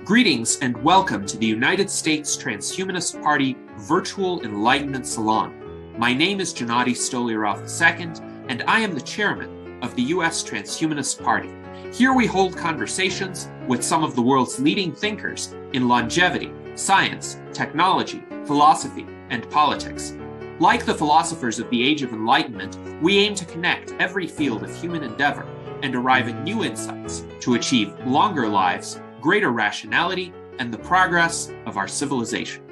Greetings and welcome to the United States Transhumanist Party Virtual Enlightenment Salon. My name is Gennady Stoliarov II, and I am the chairman of the U.S. Transhumanist Party. Here we hold conversations with some of the world's leading thinkers in longevity, science, technology, philosophy, and politics. Like the philosophers of the Age of Enlightenment, we aim to connect every field of human endeavor and arrive at new insights to achieve longer lives, greater rationality, and the progress of our civilization.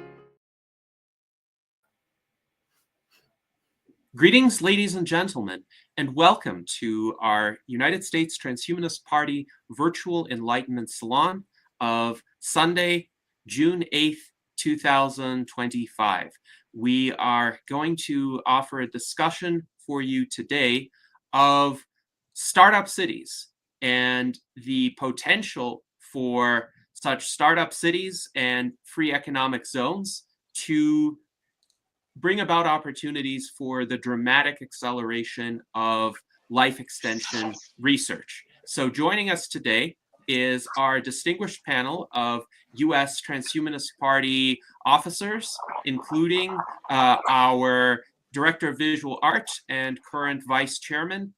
Greetings, ladies and gentlemen, and welcome to our United States Transhumanist Party Virtual Enlightenment Salon of Sunday, June 8th, 2025. We are going to offer a discussion for you today of startup cities and the potential for such startup cities and free economic zones to bring about opportunities for the dramatic acceleration of life extension research. So joining us today is our distinguished panel of U.S. Transhumanist Party officers, including our Director of Visual Art and current Vice Chairman,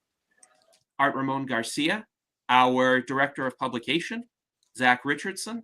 Art Ramon Garcia, our Director of Publication, Zach Richardson.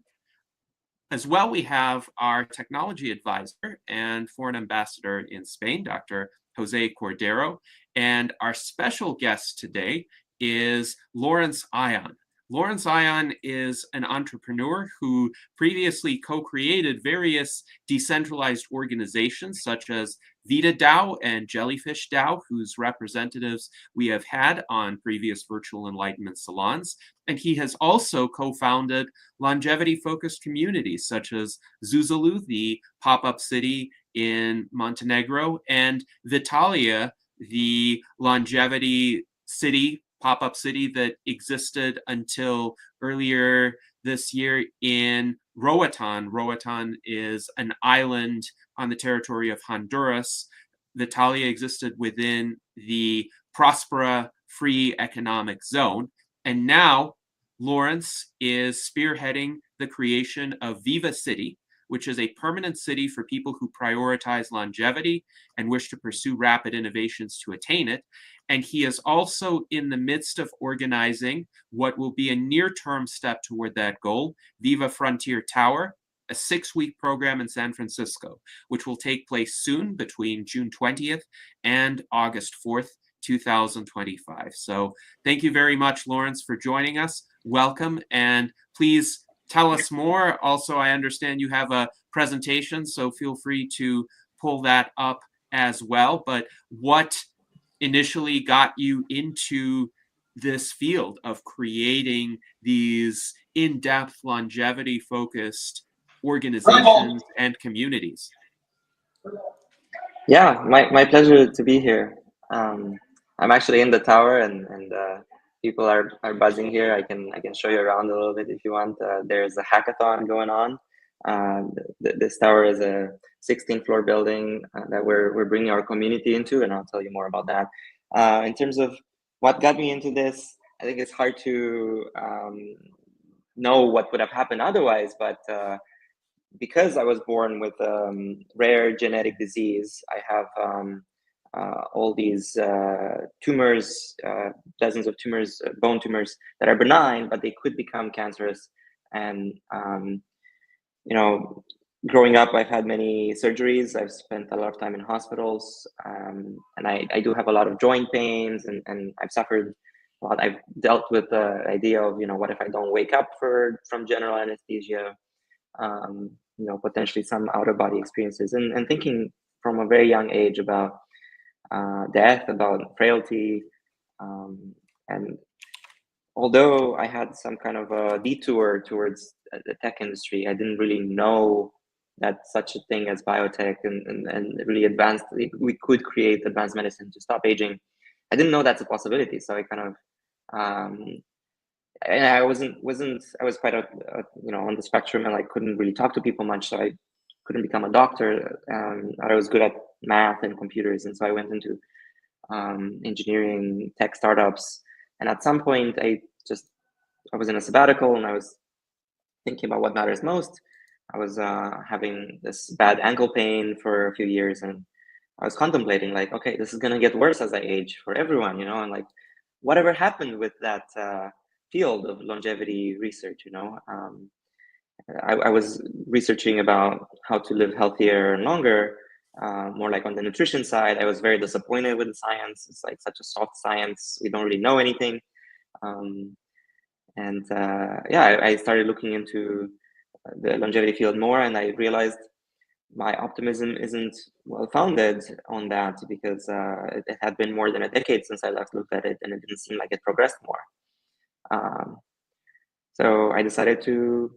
As well, we have our technology advisor and foreign ambassador in Spain, Dr. Jose Cordero. And our special guest today is Laurence Ion. Laurence Ion is an entrepreneur who previously co-created various decentralized organizations such as VITADAO and JellyfishDAO, whose representatives we have had on previous Virtual Enlightenment Salons. And he has also co-founded longevity-focused communities such as Zuzalu, the pop-up city in Montenegro, and Vitalia, the longevity city, pop-up city that existed until earlier this year in Roatan. Roatan is an island on the territory of Honduras. Vitalia existed within the Prospera Free Economic Zone. And now Laurence is spearheading the creation of Viva City, which is a permanent city for people who prioritize longevity and wish to pursue rapid innovations to attain it. And he is also in the midst of organizing what will be a near-term step toward that goal, Viva Frontier Tower, a 6-week program in San Francisco, which will take place soon between June 20th and August 4th, 2025. So thank you very much, Laurence, for joining us. Welcome, and please tell us more. Also, I understand you have a presentation, so feel free to pull that up as well. But what initially got you into this field of creating these in-depth longevity-focused organizations and communities? Yeah, my pleasure to be here. I'm actually in the tower, and people are buzzing here. I can show you around a little bit if you want. There's a hackathon going on. This tower is a 16-floor building that we're bringing our community into, and I'll tell you more about that. In terms of what got me into this, I think it's hard to know what would have happened otherwise, but because I was born with rare genetic disease, I have all these tumors, dozens of tumors, bone tumors that are benign, but they could become cancerous. And you know, growing up, I've had many surgeries. I've spent a lot of time in hospitals, and I do have a lot of joint pains, and I've suffered a lot. I've dealt with the idea of, what if I don't wake up from general anesthesia, potentially some out-of-body experiences, and thinking from a very young age about death, about frailty, and although I had some kind of a detour towards the tech industry, I didn't really know that such a thing as biotech and really advanced, we could create advanced medicine to stop aging. I didn't know that's a possibility. So I kind of, and I was quite on the spectrum, and I couldn't really talk to people much. So I couldn't become a doctor. I was good at math and computers. And so I went into engineering, tech startups. And at some point I was in a sabbatical, and I was thinking about what matters most. I was having this bad ankle pain for a few years, and I was contemplating like, okay, this is gonna get worse as I age for everyone, you know, and like, whatever happened with that field of longevity research, you know. I was researching about how to live healthier and longer, more like on the nutrition side. I was very disappointed with the science. It's like such a soft science. We don't really know anything. Um, and yeah, I started looking into the longevity field more, and I realized my optimism isn't well founded on that, because it had been more than a decade since I last looked at it, and it didn't seem like it progressed more. Um, so I decided to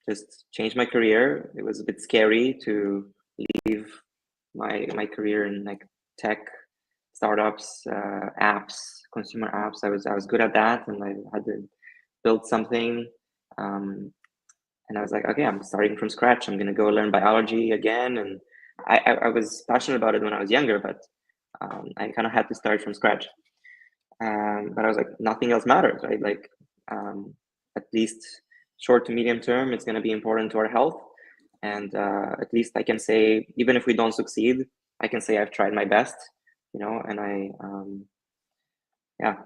just change my career. It was a bit scary to leave my career in like tech, startups, apps, consumer apps. I was good at that, and I had to build something. And I was like, okay, I'm starting from scratch. I'm gonna go learn biology again. And I was passionate about it when I was younger, but I kind of had to start from scratch. But I was like, nothing else matters, right? Like, at least short to medium term, it's going to be important to our health. And at least I can say, even if we don't succeed, I can say I've tried my best, you know. And yeah,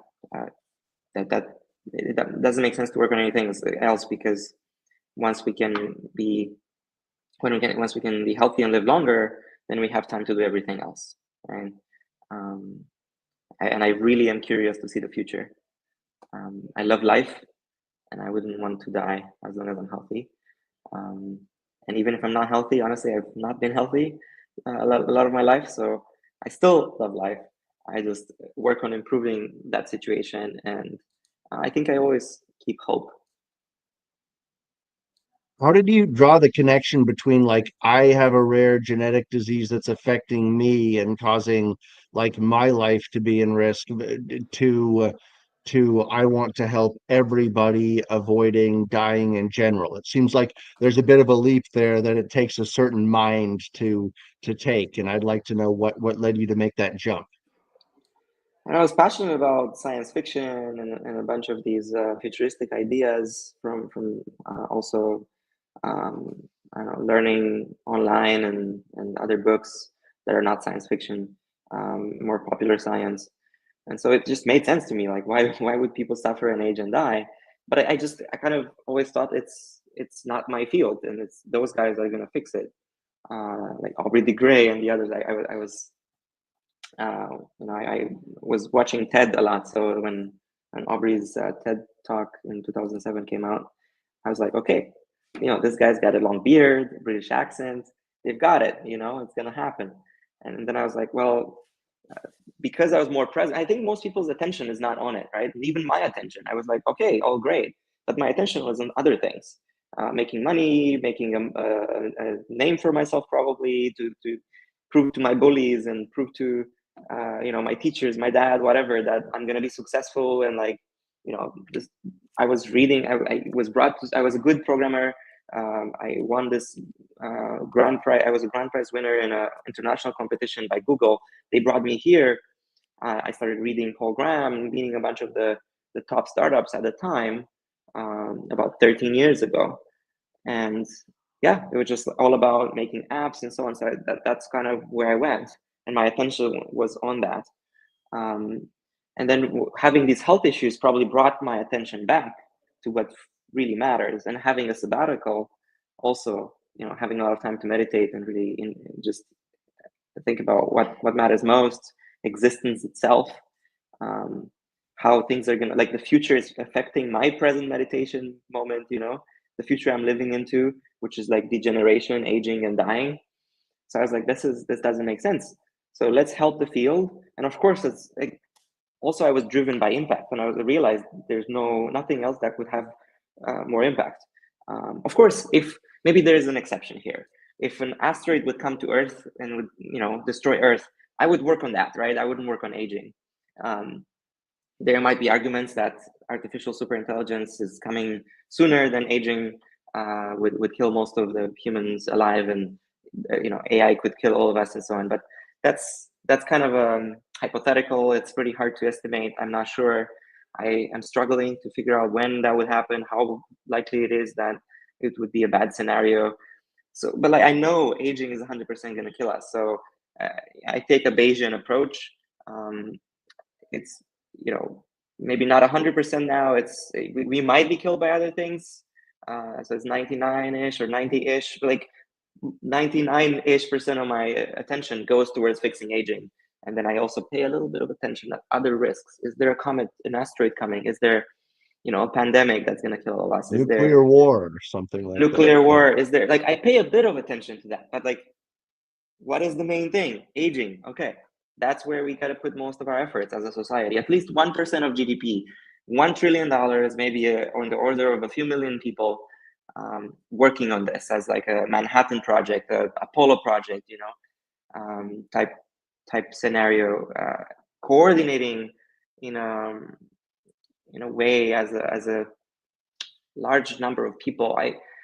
that doesn't make sense to work on anything else, because once we can be once we can be healthy and live longer, then we have time to do everything else, right? And I really am curious to see the future. I love life, and I wouldn't want to die as long as I'm healthy. And even if I'm not healthy, honestly, I've not been healthy a lot of my life, so I still love life. I just work on improving that situation, and I think I always keep hope. How did you draw the connection between like I have a rare genetic disease that's affecting me and causing like my life to be in risk to I want to help everybody avoiding dying in general? It seems like there's a bit of a leap there that it takes a certain mind to take, and I'd like to know what led you to make that jump. And I was passionate about science fiction and a bunch of these futuristic ideas from also I don't know, learning online and other books that are not science fiction, more popular science. And so it just made sense to me, like why would people suffer and age and die? But I kind of always thought it's not my field, and it's those guys are gonna fix it, like Aubrey de Grey and the others. I was you know, I was watching TED a lot, so when Aubrey's TED talk in 2007 came out, I was like, okay, you know, this guy's got a long beard, British accent, they've got it, you know, it's gonna happen. And then I was like, well, because I was more present, I think most people's attention is not on it, right? And even my attention, I was like, okay, all great, but my attention was on other things, making money, making a name for myself, probably to prove to my bullies and prove to you know, my teachers, my dad, whatever, that I'm gonna be successful. And like, you know, just I was reading, I was brought to, I was a good programmer. I won this grand prize. I was a grand prize winner in an international competition by Google. They brought me here. I started reading Paul Graham, meeting a bunch of the top startups at the time, about 13 years ago. And yeah, it was just all about making apps and so on. So that's kind of where I went, and my attention was on that. And then having these health issues probably brought my attention back to what really matters. And having a sabbatical also, you know, having a lot of time to meditate and really just think about what matters most, existence itself, how things are gonna, like, the future is affecting my present meditation moment, you know, the future I'm living into, which is like degeneration, aging, and dying. So I was like, this doesn't make sense. So let's help the field. And of course, it's like, also I was driven by impact, and I realized there's nothing else that would have more impact. Of course, if maybe there is an exception here. If an asteroid would come to Earth and would, you know, destroy Earth, I would work on that, right? I wouldn't work on aging. There might be arguments that artificial superintelligence is coming sooner than aging, would kill most of the humans alive, and you know, AI could kill all of us and so on. But that's kind of hypothetical. It's pretty hard to estimate. I'm not sure. I am struggling to figure out when that would happen, how likely it is that it would be a bad scenario. So, but like I know aging is 100% going to kill us. So I take a Bayesian approach. It's, you know, maybe not 100% now. It's we might be killed by other things. So it's 99-ish or 90-ish. Like 99-ish% of my attention goes towards fixing aging. And then I also pay a little bit of attention at other risks. Is there a comet, an asteroid coming? Is there, you know, a pandemic that's going to kill all of us? Is there Nuclear war or something like nuclear that. war? Is there, like, I pay a bit of attention to that, but like, what is the main thing? Aging. Okay, that's where we got to put most of our efforts as a society. At least 1% of GDP, $1 trillion, maybe on the order of a few million people working on this as like a Manhattan project, a Apollo project, you know, type scenario, coordinating in a way as a large number of people.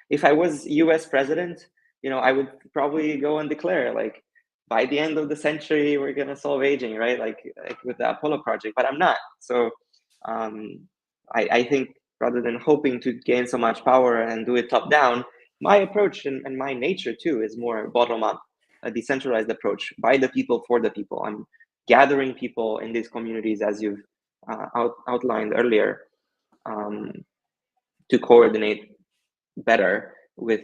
If I was US president, you know, I would probably go and declare like by the end of the century we're gonna solve aging, right? Like with the Apollo project, but I'm not. So I think rather than hoping to gain so much power and do it top down, my approach and my nature too is more bottom up, a decentralized approach by the people for the people. I'm gathering people in these communities as you've outlined earlier, to coordinate better with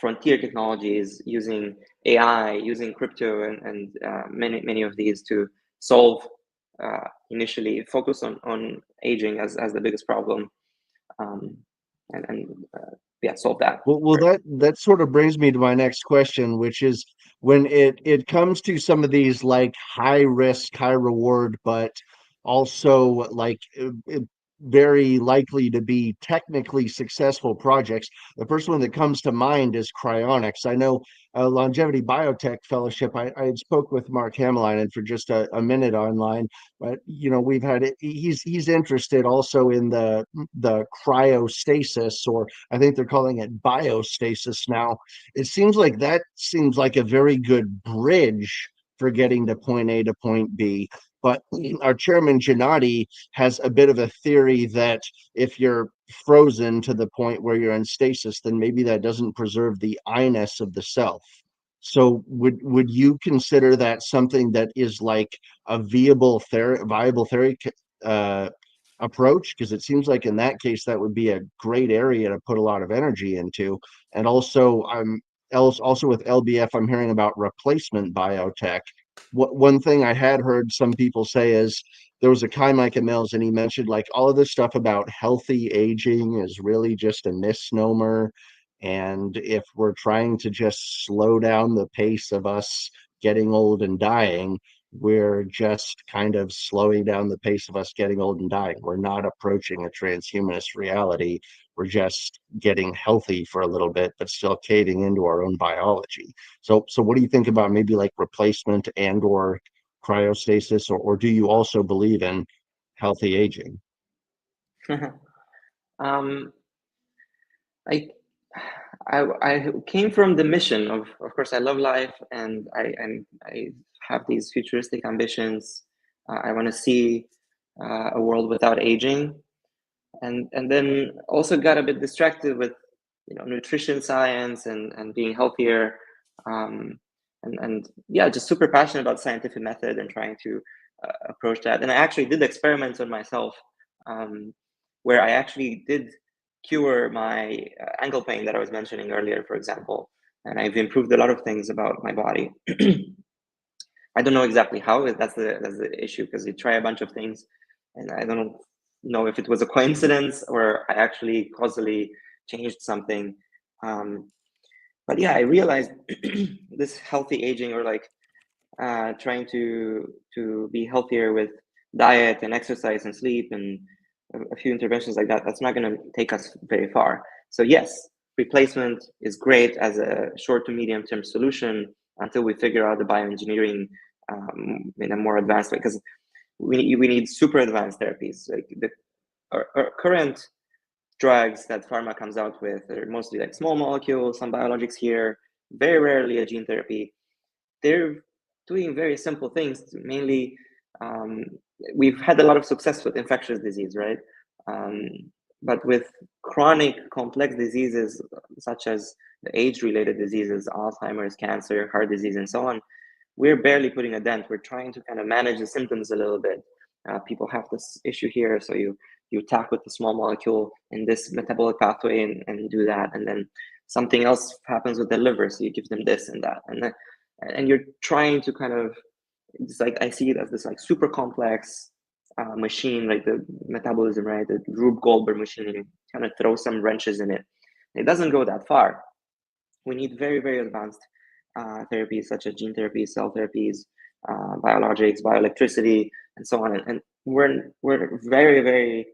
frontier technologies, using AI, using crypto, and many of these to solve, initially focus on aging as the biggest problem, and yeah, solve that. Well, that sort of brings me to my next question, which is when it comes to some of these like high risk, high reward, but also like very likely to be technically successful projects. The first one that comes to mind is cryonics. I know Longevity Biotech Fellowship. I had spoke with Mark Hamelainen for just a minute online, but you know we've had he's interested also in the cryostasis, or I think they're calling it biostasis now. It seems like a very good bridge for getting to point A to point B. But our chairman Gennady has a bit of a theory that if you're frozen to the point where you're in stasis, then maybe that doesn't preserve the I-ness of the self. So would you consider that something that is like a viable therapy approach? Because it seems like in that case that would be a great area to put a lot of energy into. And also also with LBF, I'm hearing about replacement biotech. One thing I had heard some people say is there was a Kai Micah Mills, and he mentioned like all of this stuff about healthy aging is really just a misnomer. And if we're trying to just slow down the pace of us getting old and dying, we're just kind of slowing down the pace of us getting old and dying. We're not approaching a transhumanist reality. We're just getting healthy for a little bit, but still caving into our own biology. So what do you think about maybe like replacement and or cryostasis, or do you also believe in healthy aging? um, I, I came from the mission of course, I love life, and I have these futuristic ambitions. I want to see a world without aging, and then also got a bit distracted with, you know, nutrition science and being healthier, and yeah, just super passionate about scientific method and trying to approach that. And I actually did experiments on myself, where I actually did cure my ankle pain that I was mentioning earlier, for example, and I've improved a lot of things about my body. I don't know exactly how. That's the issue, because you try a bunch of things, and I don't know if it was a coincidence or I actually causally changed something. But yeah, I realized this healthy aging, or like trying to be healthier with diet and exercise and sleep and a few interventions like that, that's not going to take us very far. So yes, replacement is great as a short to medium term solution until we figure out the bioengineering in a more advanced way, because we need super advanced therapies. Like our current drugs that pharma comes out with are mostly like small molecules, some biologics here, very rarely a gene therapy. They're doing very simple things. Mainly, we've had a lot of success with infectious disease, right? but with chronic complex diseases such as the age-related diseases, Alzheimer's, cancer, heart disease, and so on, we're barely putting a dent. We're trying to kind of manage the symptoms a little bit. People have this issue here, so you attack with the small molecule in this metabolic pathway and you do that, and then something else happens with the liver, so you give them this and that, and you're trying to kind of, it's like, I see it as this like super complex machine, like the metabolism, right? The Rube Goldberg machine, and you kind of throw some wrenches in it. It doesn't go that far. We need very, very advanced therapies such as gene therapy, cell therapies, biologics, bioelectricity, and so on. And we're very, very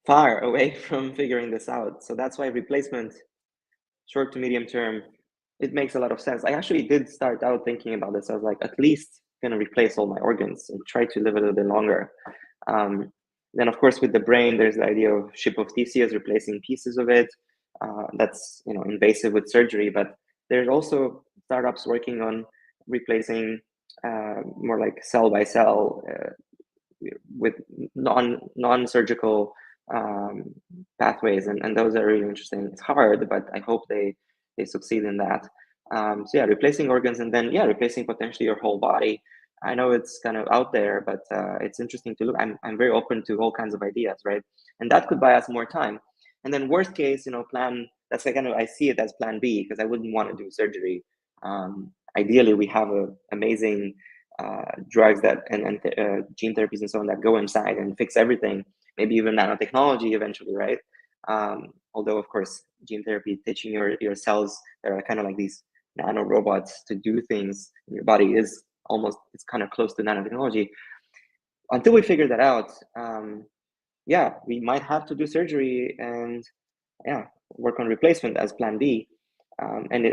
far away from figuring this out. So that's why replacement, short to medium term, it makes a lot of sense. I actually did start out thinking about this. I was like, at least gonna replace all my organs and try to live a little bit longer. Then of course with the brain, there's the idea of ship of Theseus, replacing pieces of it. That's invasive with surgery, but there's also startups working on replacing more like cell by cell with non-surgical pathways, and those are really interesting. It's hard, but I hope they succeed in that. So yeah, replacing organs, and then replacing potentially your whole body. I know it's kind of out there, but it's interesting to look. I'm very open to all kinds of ideas, right? And that could buy us more time. And then worst case, plan, that's like kind of, I see it as plan B, because I wouldn't want to do surgery. Ideally, we have amazing drugs that and gene therapies and so on that go inside and fix everything. Maybe even nanotechnology eventually, right? Although of course, gene therapy teaching your cells that are kind of like these nano robots to do things in your body is almost, it's kind of close to nanotechnology. Until we figure that out, we might have to do surgery and work on replacement as plan B. And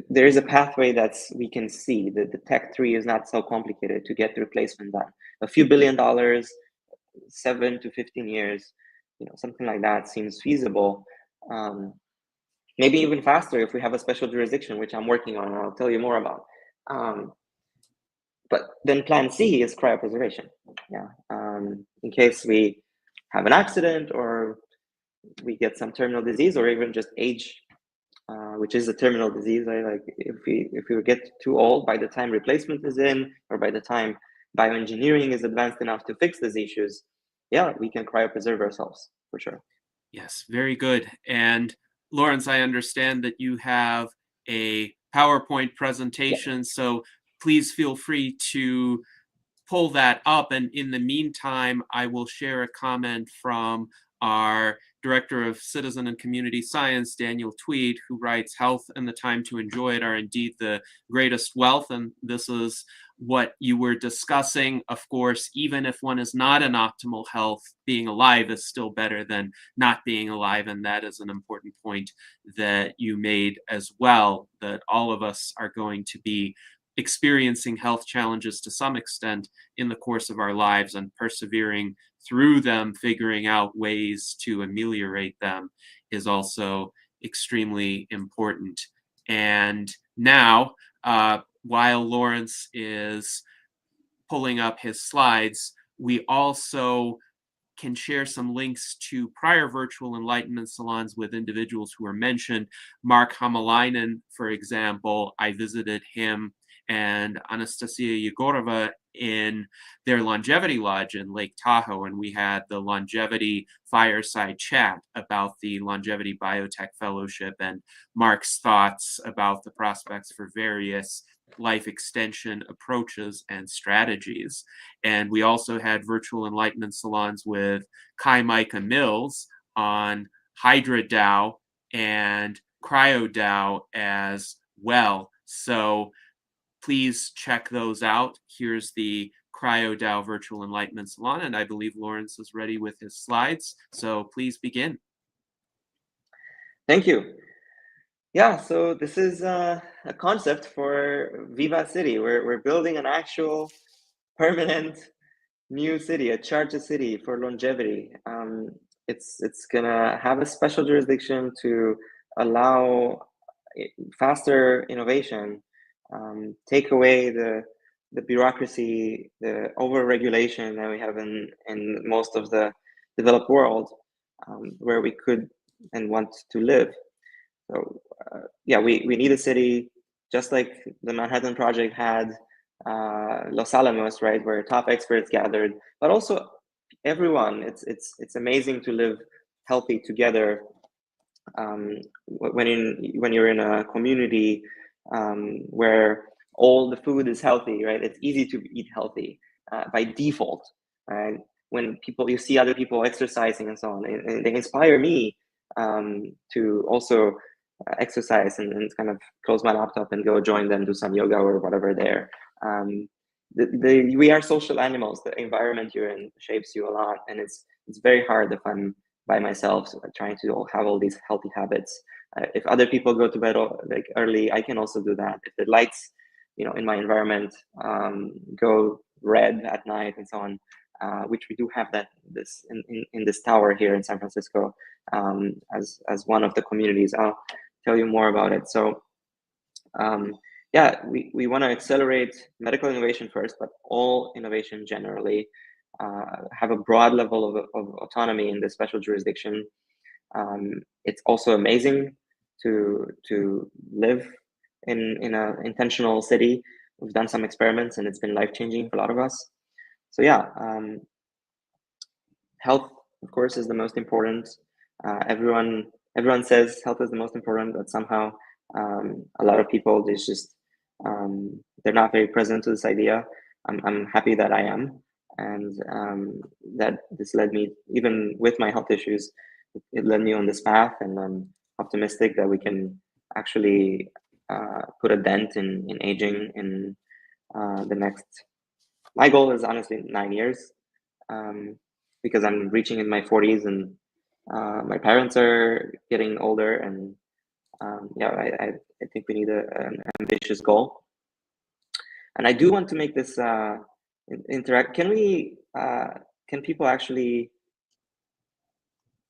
there is a pathway that's we can see that the tech tree is not so complicated to get the replacement done. A few $1 billion, 7 to 15 years, something like that seems feasible. Maybe even faster if we have a special jurisdiction, which I'm working on, and I'll tell you more about. But then plan C is cryopreservation. In case we have an accident or we get some terminal disease, or even just age, which is a terminal disease. Right? Like if we get too old by the time replacement is in, or by the time bioengineering is advanced enough to fix these issues, we can cryopreserve ourselves for sure. Yes, very good. And Laurence, I understand that you have a PowerPoint presentation, so please feel free to pull that up. And in the meantime, I will share a comment from our Director of Citizen and Community Science, Daniel Tweed, who writes, "Health and the time to enjoy it are indeed the greatest wealth." And this is what you were discussing. Of course, even if one is not in optimal health, being alive is still better than not being alive. And that is an important point that you made as well, that all of us are going to be experiencing health challenges to some extent in the course of our lives, and persevering through them, figuring out ways to ameliorate them, is also extremely important. And now, while Laurence is pulling up his slides, we also can share some links to prior virtual enlightenment salons with individuals who are mentioned. Mark Hamalainen, for example, I visited him and Anastasia Yegorova in their longevity lodge in Lake Tahoe, and we had the longevity fireside chat about the longevity biotech fellowship and Mark's thoughts about the prospects for various life extension approaches and strategies. And we also had virtual enlightenment salons with Kai Micah Mills on HydraDAO and CryoDAO as well. So please check those out. Here's the CryoDAO Virtual Enlightenment Salon, and I believe Laurence is ready with his slides. So please begin. Thank you. So this is a concept for Viva City. We're building an actual permanent new city, a charter city for longevity. It's gonna have a special jurisdiction to allow faster innovation, take away the the bureaucracy, the over-regulation that we have in most of the developed world, where we could and want to live. So yeah, we need a city, just like the Manhattan Project had Los Alamos, right, where top experts gathered, but also everyone. It's amazing to live healthy together. When you're in a community where all the food is healthy, right? It's easy to eat healthy by default, right? When you see other people exercising and so on, and they inspire me to also exercise and kind of close my laptop and go join them, do some yoga or whatever there. We are social animals. The environment you're in shapes you a lot, and it's very hard if I'm by myself, so trying to have all these healthy habits. If other people go to bed like early, I can also do that. If the lights, in my environment go red at night and so on, which we do have this in this tower here in San Francisco as one of the communities. I'll tell you more about it. So yeah, we want to accelerate medical innovation first, but all innovation generally. Have a broad level of autonomy in the special jurisdiction. It's also amazing to live in an intentional city. We've done some experiments and it's been life-changing for a lot of us. So yeah, health, of course, is the most important. Everyone says health is the most important, but somehow a lot of people, they're not very present to this idea. I'm happy that I am. And that this led me, even with my health issues, it led me on this path, and I'm optimistic that we can actually put a dent in aging in the next. My goal is honestly 9 years, because I'm reaching in my 40s and my parents are getting older, and yeah, I think we need an ambitious goal. And I do want to make this interact. Can people actually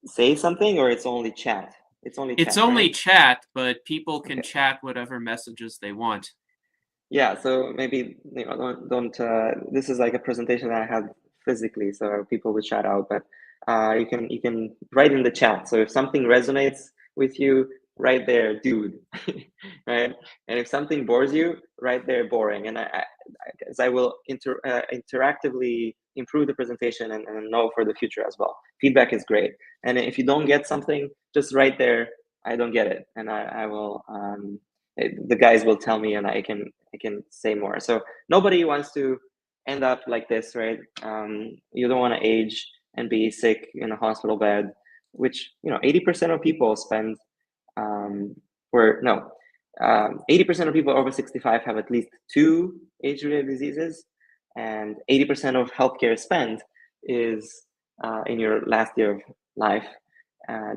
say something, or it's only chat? It's only right? Chat, but people can Okay. chat whatever messages they want. Yeah, so maybe don't this is like a presentation that I had physically, so people would shout out, but you can write in the chat. So if something resonates with you, right there, dude, right? And if something bores you, right there, boring. And I will interactively improve the presentation and know for the future as well. Feedback is great. And if you don't get something, just right there, I don't get it, and I will the guys will tell me, and I can say more. So nobody wants to end up like this, right? You don't want to age and be sick in a hospital bed, which 80% of people spend 80% of people over 65 have at least 2 age-related diseases, and 80% of healthcare spend is in your last year of life,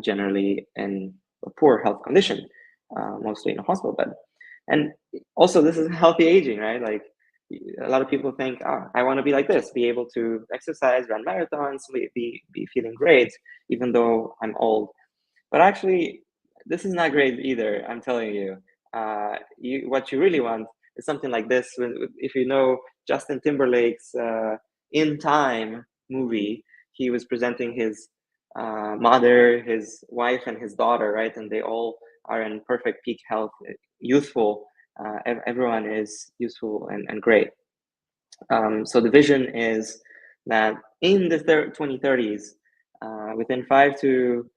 generally in a poor health condition, mostly in a hospital bed. And also, this is healthy aging, right? Like, a lot of people think, I want to be like this, be able to exercise, run marathons, be feeling great, even though I'm old. But actually, this is not great either, I'm telling you. What you really want is something like this. If you know Justin Timberlake's In Time movie, he was presenting his mother, his wife, and his daughter, right? And they all are in perfect peak health, youthful. Everyone is useful and great. So the vision is that in the 2030s, within 5 to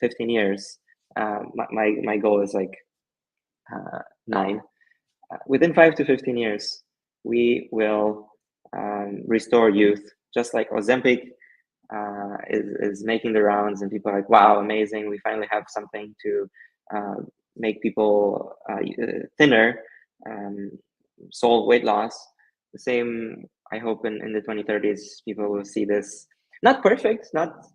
15 years, my goal is like 9. Within 5 to 15 years, we will restore youth, just like Ozempic is making the rounds, and people are like, wow, amazing, we finally have something to make people thinner, solve weight loss. The same, I hope, in the 2030s, people will see this. Not perfect, not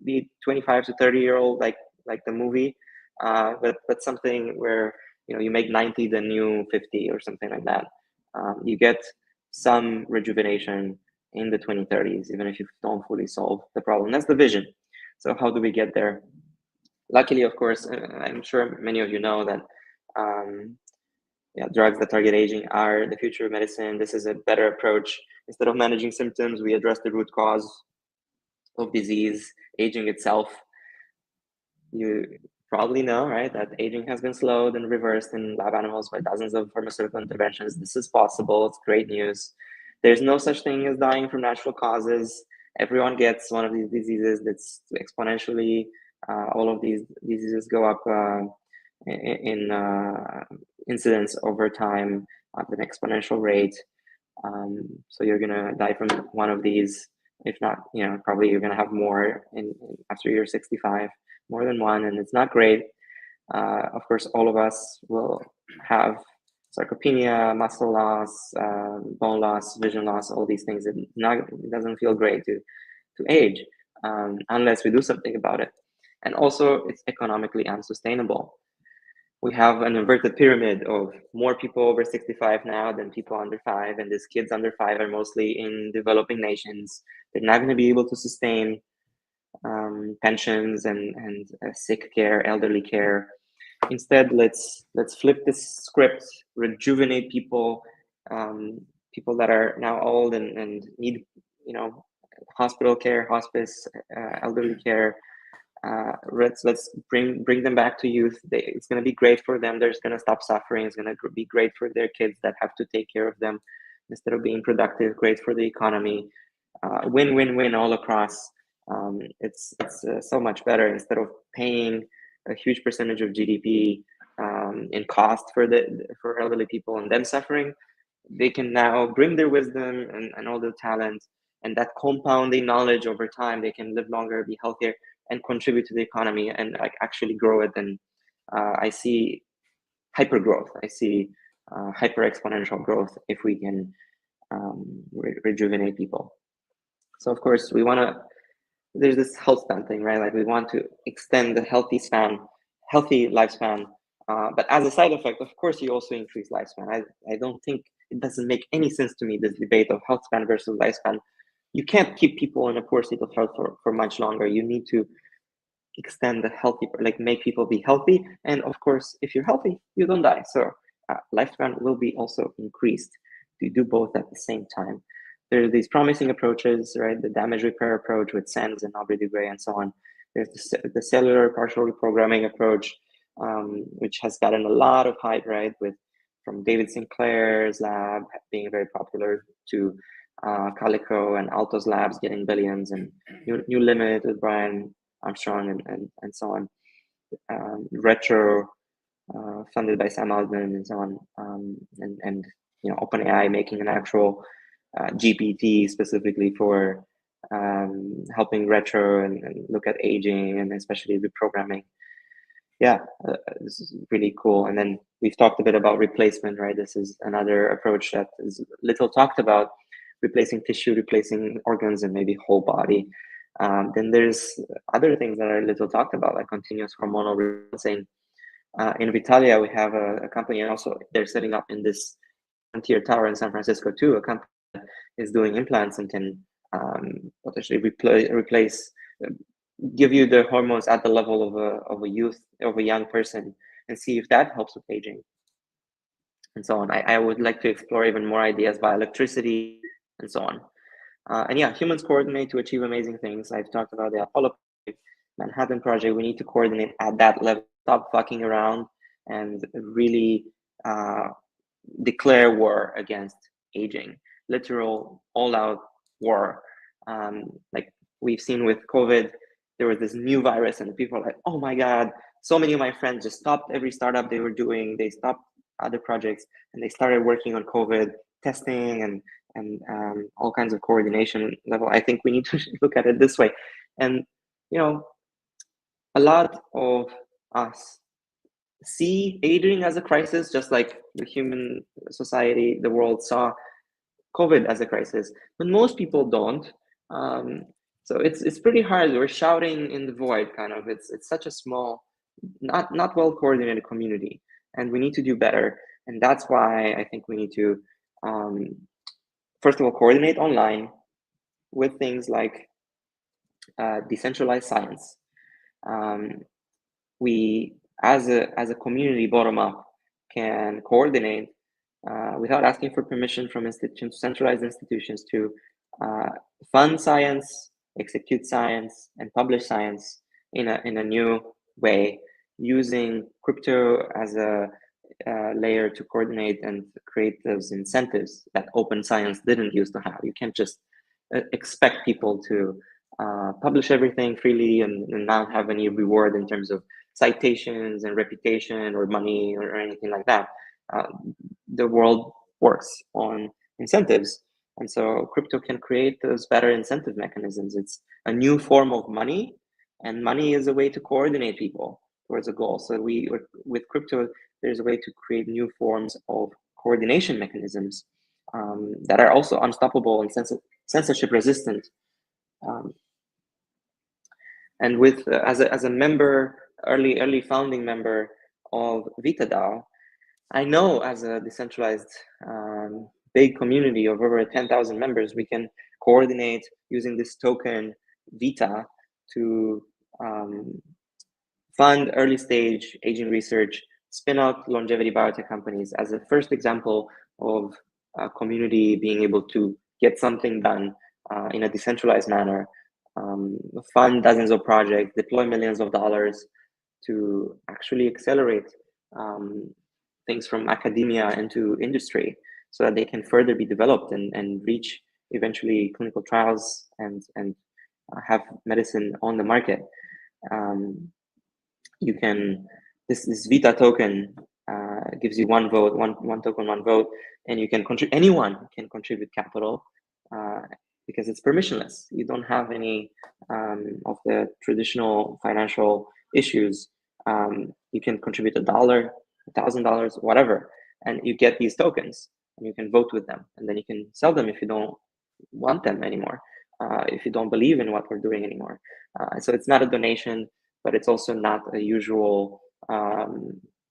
be 25 to 30-year-old like the movie, but something where you make 90 the new 50 or something like that. You get some rejuvenation in the 2030s, even if you don't fully solve the problem. That's the vision. So how do we get there? Luckily, of course, I'm sure many of you know that drugs that target aging are the future of medicine. This is a better approach. Instead of managing symptoms, we address the root cause of disease, aging itself. You probably know, right, that aging has been slowed and reversed in lab animals by dozens of pharmaceutical interventions. This is possible. It's great news. There's no such thing as dying from natural causes. Everyone gets one of these diseases. That's exponentially. All of these diseases go up in incidence over time at an exponential rate. So you're gonna die from one of these. If not, probably you're gonna have more after you're 65, more than one, and it's not great. Of course, all of us will have sarcopenia, muscle loss, bone loss, vision loss, all these things. It doesn't feel great to age unless we do something about it. And also, it's economically unsustainable. We have an inverted pyramid of more people over 65 now than people under 5, and these kids under 5 are mostly in developing nations. They're not going to be able to sustain pensions and sick care, elderly care. Instead, let's flip this script, rejuvenate people, people that are now old and need hospital care, hospice, elderly care. Let's bring them back to youth. It's going to be great for them. They're going to stop suffering. It's going to be great for their kids that have to take care of them instead of being productive. Great for the economy. Win-win-win all across. It's so much better. Instead of paying a huge percentage of GDP in cost for elderly people and them suffering, they can now bring their wisdom and all their talent and that compounding knowledge over time. They can live longer, be healthier, and contribute to the economy and actually grow it. And I see hyper growth. I see hyper exponential growth if we can rejuvenate people. So of course we want to. There's this health span thing, right? Like we want to extend the healthy lifespan. But as a side effect, of course, you also increase lifespan. I don't think it doesn't make any sense to me, this debate of health span versus lifespan. You can't keep people in a poor state of health for much longer. You need to extend the healthy, make people be healthy. And of course, if you're healthy, you don't die. So lifespan will be also increased. You do both at the same time. There are these promising approaches, right? The damage repair approach with SENS and Aubrey de Grey and so on. There's the cellular partial reprogramming approach, which has gotten a lot of hype, right? From David Sinclair's lab being very popular to Calico and Alto's labs getting billions, and New Limit with Brian Armstrong and so on. Retro, funded by Sam Altman and so on, and OpenAI making an actual GPT specifically for helping Retro and look at aging and especially reprogramming. Yeah, this is really cool. And then we've talked a bit about replacement, right? This is another approach that is little talked about, replacing tissue, replacing organs, and maybe whole body. Then there's other things that are little talked about, like continuous hormonal rebalancing. In Vitalia, we have a company, and also they're setting up in this Frontier Tower in San Francisco too, a company that is doing implants and can potentially replace, give you the hormones at the level of a young person, and see if that helps with aging, and so on. I would like to explore even more ideas by electricity and so on. And yeah, humans coordinate to achieve amazing things. I've talked about the Apollo Project, Manhattan Project. We need to coordinate at that level. Stop fucking around and really declare war against aging. Literal all-out war. Like we've seen with COVID, there was this new virus and people are like, oh my God, so many of my friends just stopped every startup they were doing. They stopped other projects and they started working on COVID testing and all kinds of coordination level. I think we need to look at it this way. And, a lot of us see aging as a crisis, just like the human society, the world saw COVID as a crisis, but most people don't. So it's pretty hard. We're shouting in the void, kind of. It's such a small, not well coordinated community, and we need to do better. And that's why I think we need to, first of all, coordinate online with things like decentralized science. We, as a community, bottom up, can coordinate without asking for permission from institutions, centralized institutions, to fund science, execute science, and publish science in a new way, using crypto as a layer to coordinate and create those incentives that open science didn't used to have. You can't just expect people to publish everything freely and not have any reward in terms of citations and reputation or money or anything like that. The world works on incentives. And so crypto can create those better incentive mechanisms. It's a new form of money, and money is a way to coordinate people towards a goal. So with crypto, there's a way to create new forms of coordination mechanisms that are also unstoppable and censorship resistant. And with as a member, early founding member of VItaDAO, I know as a decentralized big community of over 10,000 members, we can coordinate using this token Vita to fund early stage aging research, spin out longevity biotech companies as a first example of a community being able to get something done in a decentralized manner, fund dozens of projects, deploy millions of dollars to actually accelerate things from academia into industry so that they can further be developed and reach eventually clinical trials and have medicine on the market. You can, this Vita token gives you one vote, one token, one vote, and you can contribute, anyone can contribute capital because it's permissionless. You don't have any of the traditional financial issues. You can contribute $1, $1,000, whatever, and you get these tokens and you can vote with them, and then you can sell them if you don't want them anymore, if you don't believe in what we're doing anymore. So it's not a donation, but it's also not a usual,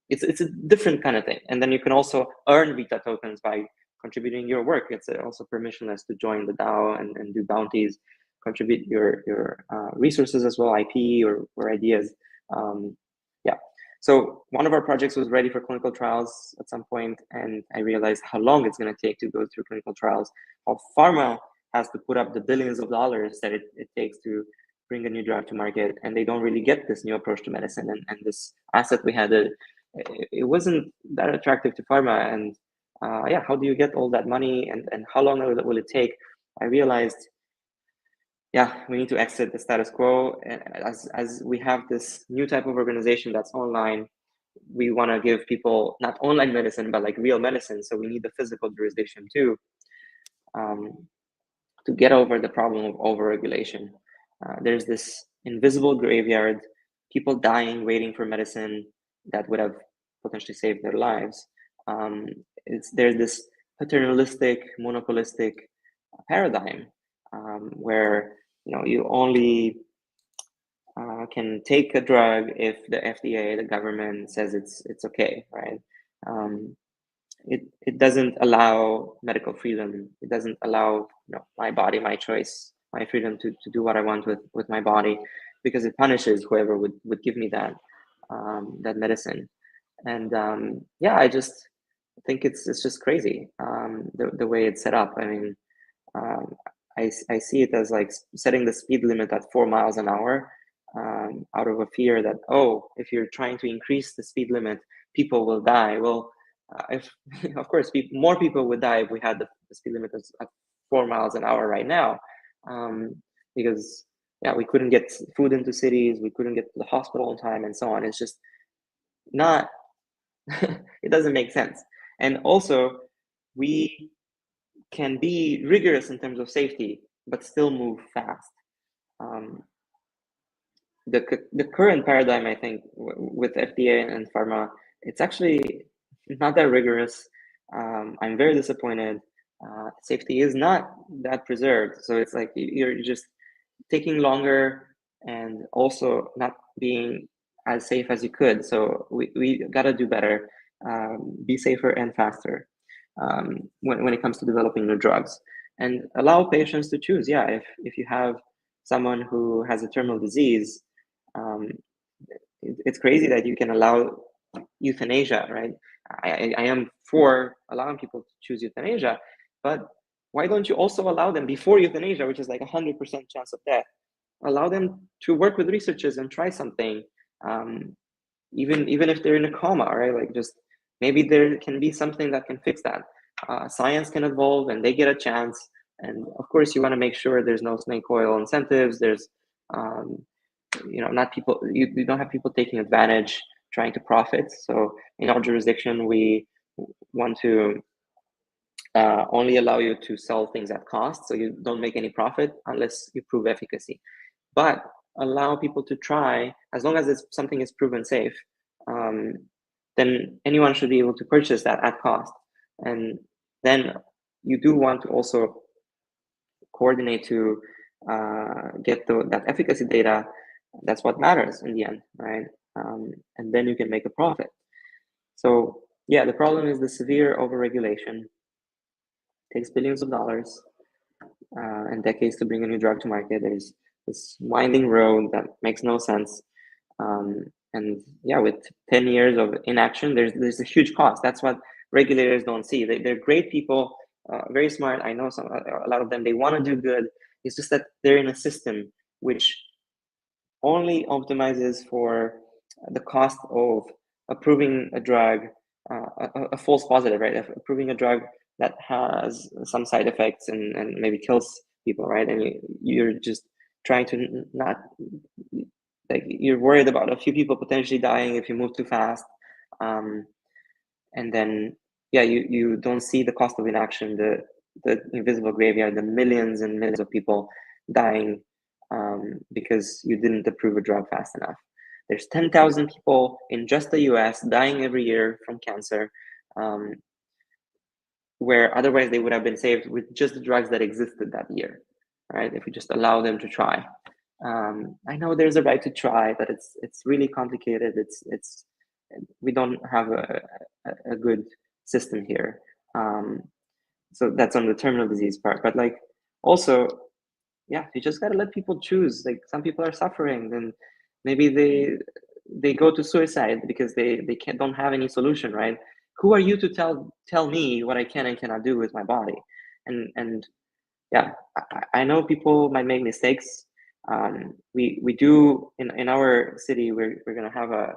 it's a different kind of thing. And then you can also earn Vita tokens by contributing your work. It's also permissionless to join the DAO and do bounties, contribute your resources as well, IP or ideas. Yeah. So one of our projects was ready for clinical trials at some point, and I realized how long it's going to take to go through clinical trials, how pharma has to put up the billions of dollars that it takes to bring a new drug to market, and they don't really get this new approach to medicine. And this asset we had, it wasn't that attractive to pharma. And yeah, how do you get all that money, and how long will it take? I realized, yeah, we need to exit the status quo. And as we have this new type of organization that's online, we want to give people not online medicine, but like real medicine. So we need the physical jurisdiction too, to get over the problem of overregulation. There's this invisible graveyard, people dying, waiting for medicine that would have potentially saved their lives. There's this paternalistic, monopolistic paradigm where you only can take a drug if the FDA, the government, says it's okay, right? It doesn't allow medical freedom. It doesn't allow my body, my choice, my freedom to do what I want with my body, because it punishes whoever would give me that medicine. And yeah, I just think it's just crazy the way it's set up. I mean, I see it as like setting the speed limit at 4 miles an hour out of a fear that, oh, if you're trying to increase the speed limit, people will die. Well, if of course more people would die if we had the speed limit at 4 miles an hour right now, because yeah, we couldn't get food into cities, we couldn't get to the hospital on time, and so on. It's just not it doesn't make sense. And also, we can be rigorous in terms of safety but still move fast. The current paradigm, I think, with FDA and pharma, it's actually not that rigorous. I'm very disappointed. Safety is not that preserved. So it's like you're just taking longer and also not being as safe as you could. So we got to do better, be safer and faster when it comes to developing new drugs, and allow patients to choose. Yeah, if you have someone who has a terminal disease, it's crazy that you can allow euthanasia, right? I am for allowing people to choose euthanasia, but why don't you also allow them before euthanasia, which is like 100% chance of death, allow them to work with researchers and try something, even if they're in a coma, right? Like, just maybe there can be something that can fix that. Science can evolve and they get a chance. And of course, you want to make sure there's no snake oil incentives. There's, not people, you don't have people taking advantage, trying to profit. So in our jurisdiction, we want to only allow you to sell things at cost. So you don't make any profit unless you prove efficacy. But allow people to try, as long as something is proven safe, then anyone should be able to purchase that at cost. And then you do want to also coordinate to get that efficacy data. That's what matters in the end, right? And then you can make a profit. So yeah, the problem is the severe overregulation. Takes billions of dollars and decades to bring a new drug to market. There's this winding road that makes no sense. And yeah, with 10 years of inaction, there's a huge cost. That's what regulators don't see. They're great people, very smart. I know a lot of them, they want to do good. It's just that they're in a system which only optimizes for the cost of approving a drug, a false positive, right? Approving a drug that has some side effects and maybe kills people, right? And you're just trying to not, like, you're worried about a few people potentially dying if you move too fast. And then, yeah, you don't see the cost of inaction, the invisible graveyard, the millions and millions of people dying because you didn't approve a drug fast enough. There's 10,000 people in just the US dying every year from cancer, where otherwise they would have been saved with just the drugs that existed that year, right? If we just allow them to try. I know there's a right to try, but it's really complicated. We don't have a good system here. So that's on the terminal disease part. But like, also, yeah, you just gotta let people choose. Like, some people are suffering, then maybe they go to suicide because they don't have any solution, right? Who are you to tell me what I can and cannot do with my body? And yeah, I know people might make mistakes. We do in our city, we're gonna have a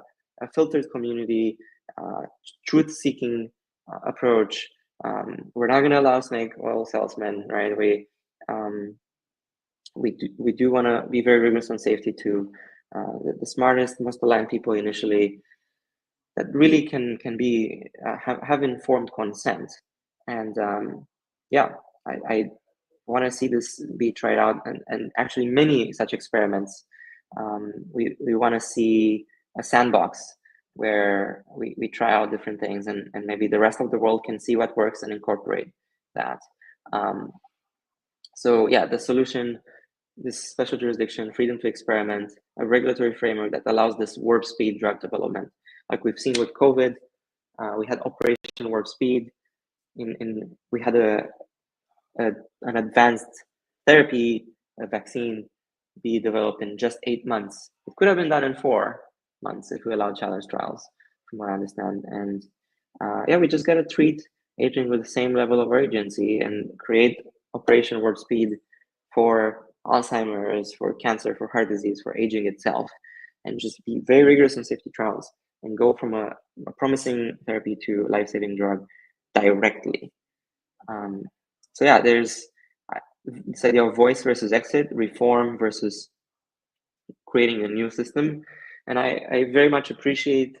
filtered community, truth-seeking approach. We're not gonna allow snake oil salesmen, right? We do want to be very rigorous on safety too. The smartest, most aligned people initially that really can be have informed consent. And yeah, I want to see this be tried out, and actually many such experiments. We want to see a sandbox where we try out different things, and maybe the rest of the world can see what works and incorporate that. So yeah, the solution, this special jurisdiction, freedom to experiment, a regulatory framework that allows this warp speed drug development. Like we've seen with COVID, we had Operation Warp Speed. We had an advanced therapy, a vaccine, be developed in just 8 months. It could have been done in 4 months if we allowed challenge trials, from what I understand. And yeah, we just got to treat aging with the same level of urgency and create Operation Warp Speed for Alzheimer's, for cancer, for heart disease, for aging itself, and just be very rigorous in safety trials and go from a promising therapy to life-saving drug directly. So yeah, there's this idea of voice versus exit, reform versus creating a new system. And I very much appreciate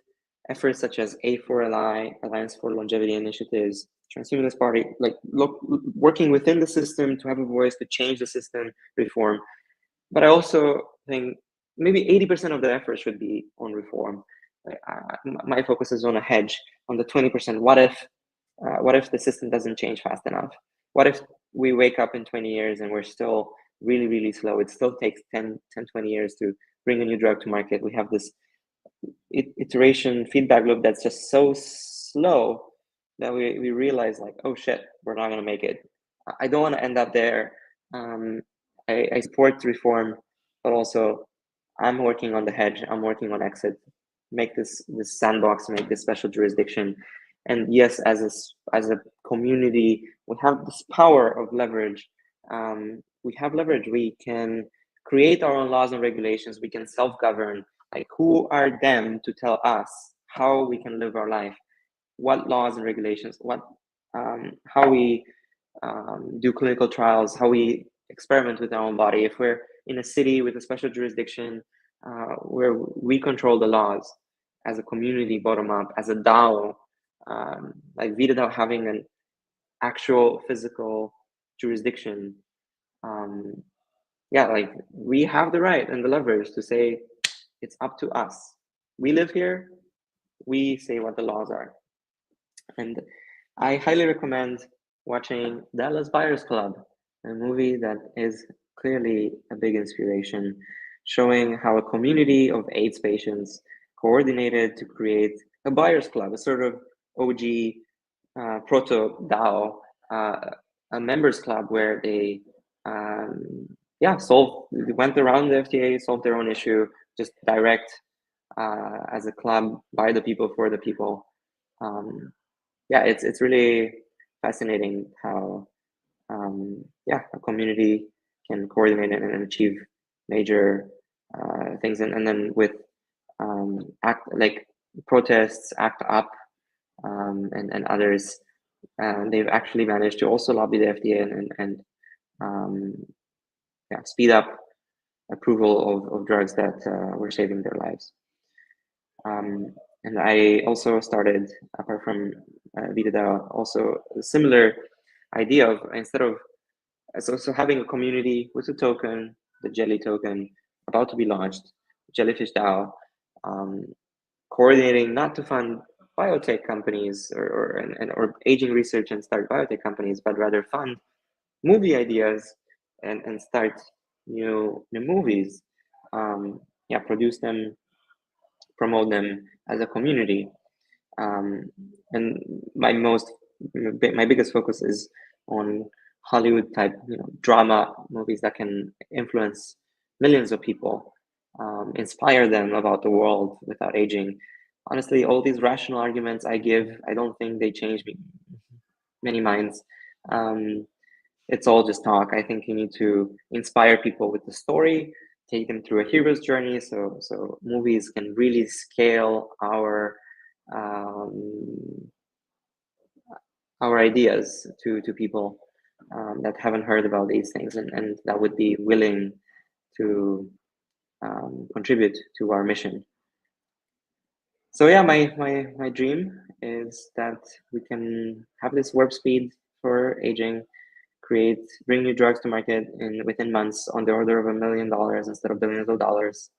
efforts such as A4LI, Alliance for Longevity Initiatives, Transhumanist Party, like working within the system to have a voice to change the system, reform. But I also think maybe 80% of the effort should be on reform. My focus is on a hedge, on the 20%. What if the system doesn't change fast enough? What if we wake up in 20 years and we're still really, really slow? It still takes 10, 20 years to bring a new drug to market. We have this iteration feedback loop that's just so slow that we realize, like, oh shit, we're not going to make it. I don't want to end up there. I support reform, but also I'm working on the hedge. I'm working on exit. Make this sandbox, make this special jurisdiction And yes, as a community, we have this power of leverage. We have leverage. We can create our own laws and regulations. We can self-govern. Like, who are them to tell us how we can live our life? What laws and regulations? How we do clinical trials? How we experiment with our own body? If we're in a city with a special jurisdiction where we control the laws as a community, bottom up, as a DAO, like VItaDAO having an actual physical jurisdiction. Yeah, like we have the right and the leverage to say it's up to us. We live here, we say what the laws are. And I highly recommend watching Dallas Buyers Club, a movie that is clearly a big inspiration, showing how a community of AIDS patients coordinated to create a buyers club, a sort of OG proto DAO, a members club where they went around the FDA, solved their own issue, just direct as a club by the people for the people. It's really fascinating how a community can coordinate and achieve major things, and then with protests, Act Up, and others, they've actually managed to also lobby the FDA and speed up approval of drugs that were saving their lives. And I also started, apart from VItaDAO, also a similar idea of, instead of so having a community with a token, the Jelly token, about to be launched, JellyfishDAO, coordinating not to fund biotech companies or aging research and start biotech companies, but rather fund movie ideas and start new movies, produce them, promote them as a community. And my biggest focus is on Hollywood type, drama movies that can influence millions of people, inspire them about the world without aging. Honestly, all these rational arguments I give, I don't think they change many minds. It's all just talk. I think you need to inspire people with the story, take them through a hero's journey, so movies can really scale our ideas to people that haven't heard about these things and that would be willing to contribute to our mission. So yeah, my dream is that we can have this warp speed for aging, bring new drugs to market within months on the order of $1 million instead of billions of dollars.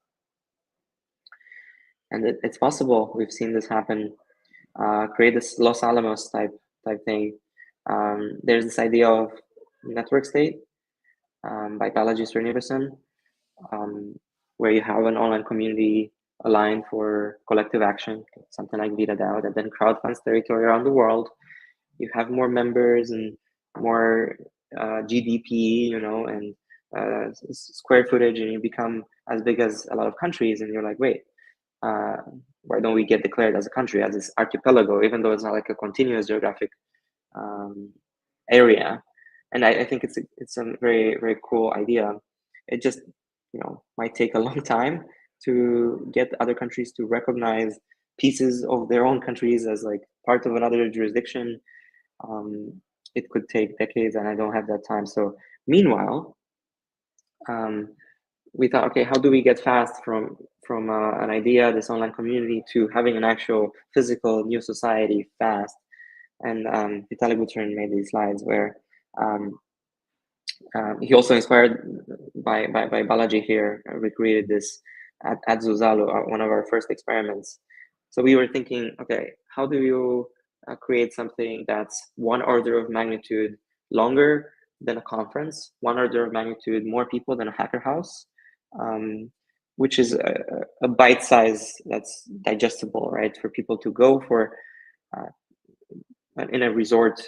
And it's possible. We've seen this happen. Create this Los Alamos type thing. There's this idea of network state by Balaji Srinivasan, where you have an online community aligned for collective action, something like VItaDAO, that then crowdfunds territory around the world. You have more members and more GDP, and square footage, and you become as big as a lot of countries, and you're like, wait, why don't we get declared as a country, as this archipelago, even though it's not like a continuous geographic area? And I think it's a very, very cool idea. It just might take a long time to get other countries to recognize pieces of their own countries as like part of another jurisdiction. It could take decades, and I don't have that time. So meanwhile, we thought, okay, how do we get fast from an idea, this online community, to having an actual physical new society fast? And Vitaly Buterin made these slides where he also, inspired by Balaji here, recreated this at Zuzalu, one of our first experiments. So we were thinking, okay, how do you create something that's one order of magnitude longer than a conference, one order of magnitude more people than a hacker house, which is a bite size that's digestible, right? For people to go for in a resort,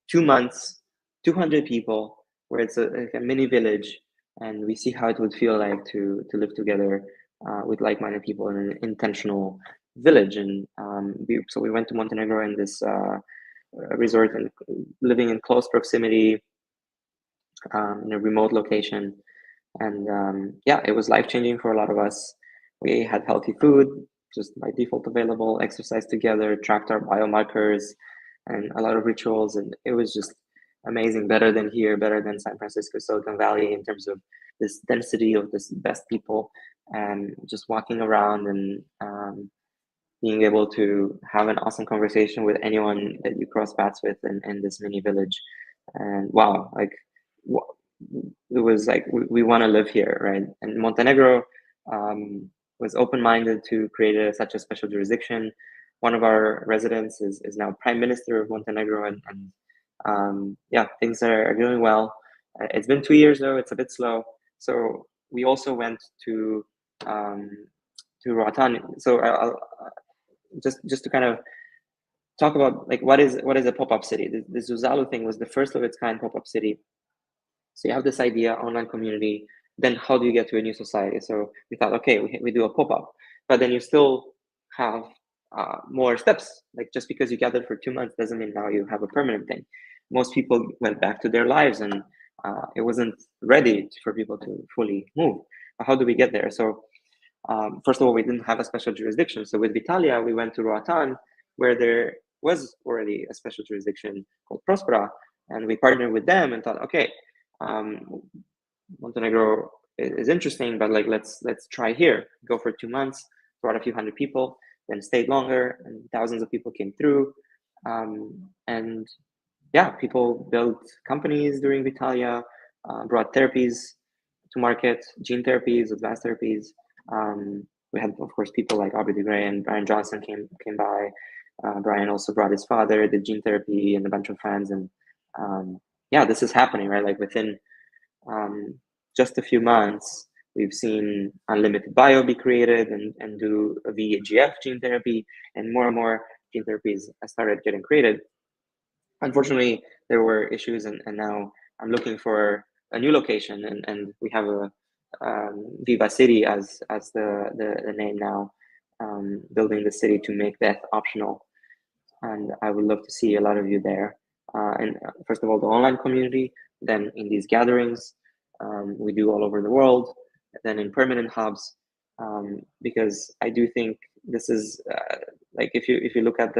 2 months, 200 people, where it's a mini village, and we see how it would feel like to live together with like-minded people in an intentional village, and so we went to Montenegro in this resort and living in close proximity in a remote location. And yeah, it was life-changing for a lot of us. We had healthy food, just by default available, exercised together, tracked our biomarkers, and a lot of rituals. And it was just amazing, better than here, better than San Francisco, Silicon Valley, in terms of this density of this best people, and just walking around and being able to have an awesome conversation with anyone that you cross paths with in this mini village. And wow, like it was like we want to live here, right? And Montenegro was open-minded to create such a special jurisdiction. One of our residents is now Prime Minister of Montenegro, and yeah, things are doing well. It's been 2 years though; it's a bit slow. So we also went to Roatan. So I'll just to kind of talk about like what is a pop-up city. The Zuzalu thing was the first of its kind pop-up city. So you have this idea, online community, then how do you get to a new society? So we thought, okay, we do a pop-up, but then you still have more steps. Like just because you gathered for 2 months doesn't mean now you have a permanent thing. Most people went back to their lives, and it wasn't ready for people to fully move. How do we get there? So first of all, we didn't have a special jurisdiction. So with Vitalia, we went to Roatan, where there was already a special jurisdiction called Prospera, and we partnered with them and thought, okay, Montenegro is interesting, but like let's try here. Go for 2 months, brought a few hundred people, then stayed longer, and thousands of people came through. And yeah, people built companies during Vitalia, brought therapies to market, gene therapies, advanced therapies. We had, of course, people like Aubrey de Grey and Brian Johnson came by. Brian also brought his father, did gene therapy, and a bunch of friends. And yeah, this is happening, right? Like within just a few months, we've seen unlimited bio be created and do a VEGF gene therapy, and more gene therapies started getting created. Unfortunately, there were issues, and now I'm looking for a new location, and we have a Viva City as the name now, building the city to make death optional. And I would love to see a lot of you there. And first of all, the online community, then in these gatherings we do all over the world, then in permanent hubs, because I do think this is like if you look at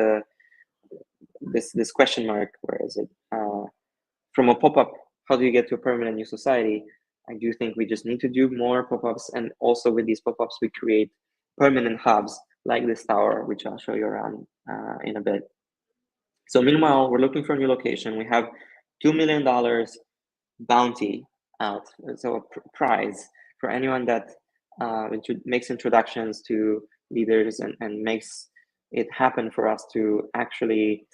this question mark, where is it? From a pop-up, how do you get to a permanent new society? I do think we just need to do more pop-ups, and also with these pop-ups, we create permanent hubs like this tower, which I'll show you around in a bit. So meanwhile, we're looking for a new location. We have $2 million bounty out, so a prize for anyone that makes introductions to leaders and makes it happen for us to actually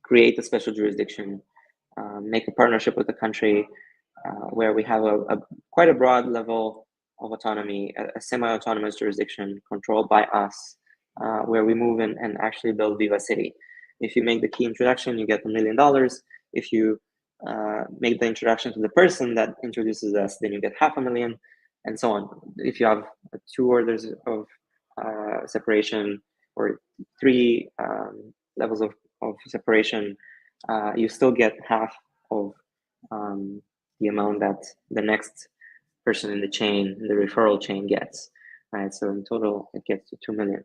create a special jurisdiction, make a partnership with the country where we have quite a broad level of autonomy, a semi-autonomous jurisdiction controlled by us, where we move in and actually build Viva City. If you make the key introduction, you get $1 million. If you make the introduction to the person that introduces us, then you get $500,000, and so on. If you have 2 orders of separation or 3 levels of separation, you still get half of the amount that the next person in the chain, the referral chain, gets. Right, so in total, it gets to 2 million.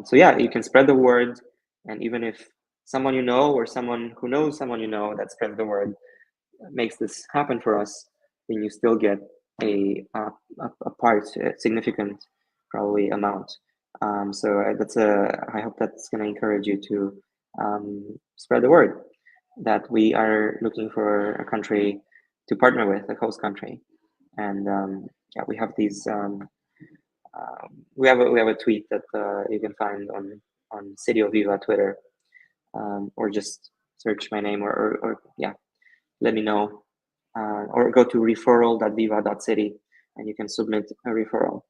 So yeah, you can spread the word, and even if someone you know or someone who knows someone you know that spreads the word makes this happen for us, then you still get a significant probably amount. So I hope that's going to encourage you to spread the word that we are looking for a country to partner with, a host country. And yeah, we have these. We have a tweet that you can find on City of Viva Twitter, or just search my name, or yeah, let me know, or go to referral.viva.city and you can submit a referral.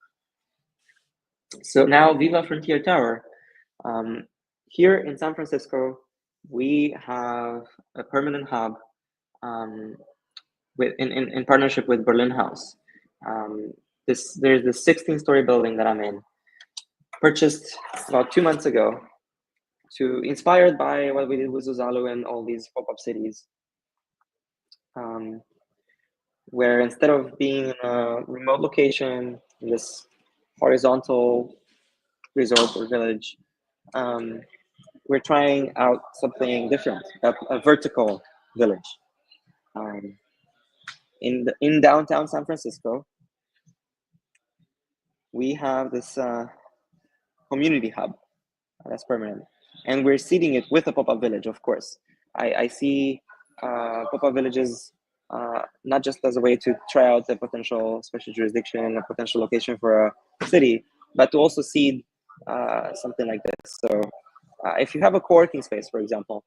So now Viva Frontier Tower. Here in San Francisco, we have a permanent hub in partnership with Berlin House. there's this 16-story building that I'm in, purchased about 2 months ago, inspired by what we did with Zuzalu and all these pop-up cities, where instead of being in a remote location, in this horizontal resort or village, we're trying out something different, a vertical village. In downtown San Francisco, we have this community hub that's permanent, and we're seeding it with a pop-up village. Of course, I see pop-up villages not just as a way to try out the potential special jurisdiction, a potential location for a city, but to also seed something like this. So if you have a co-working space, for example,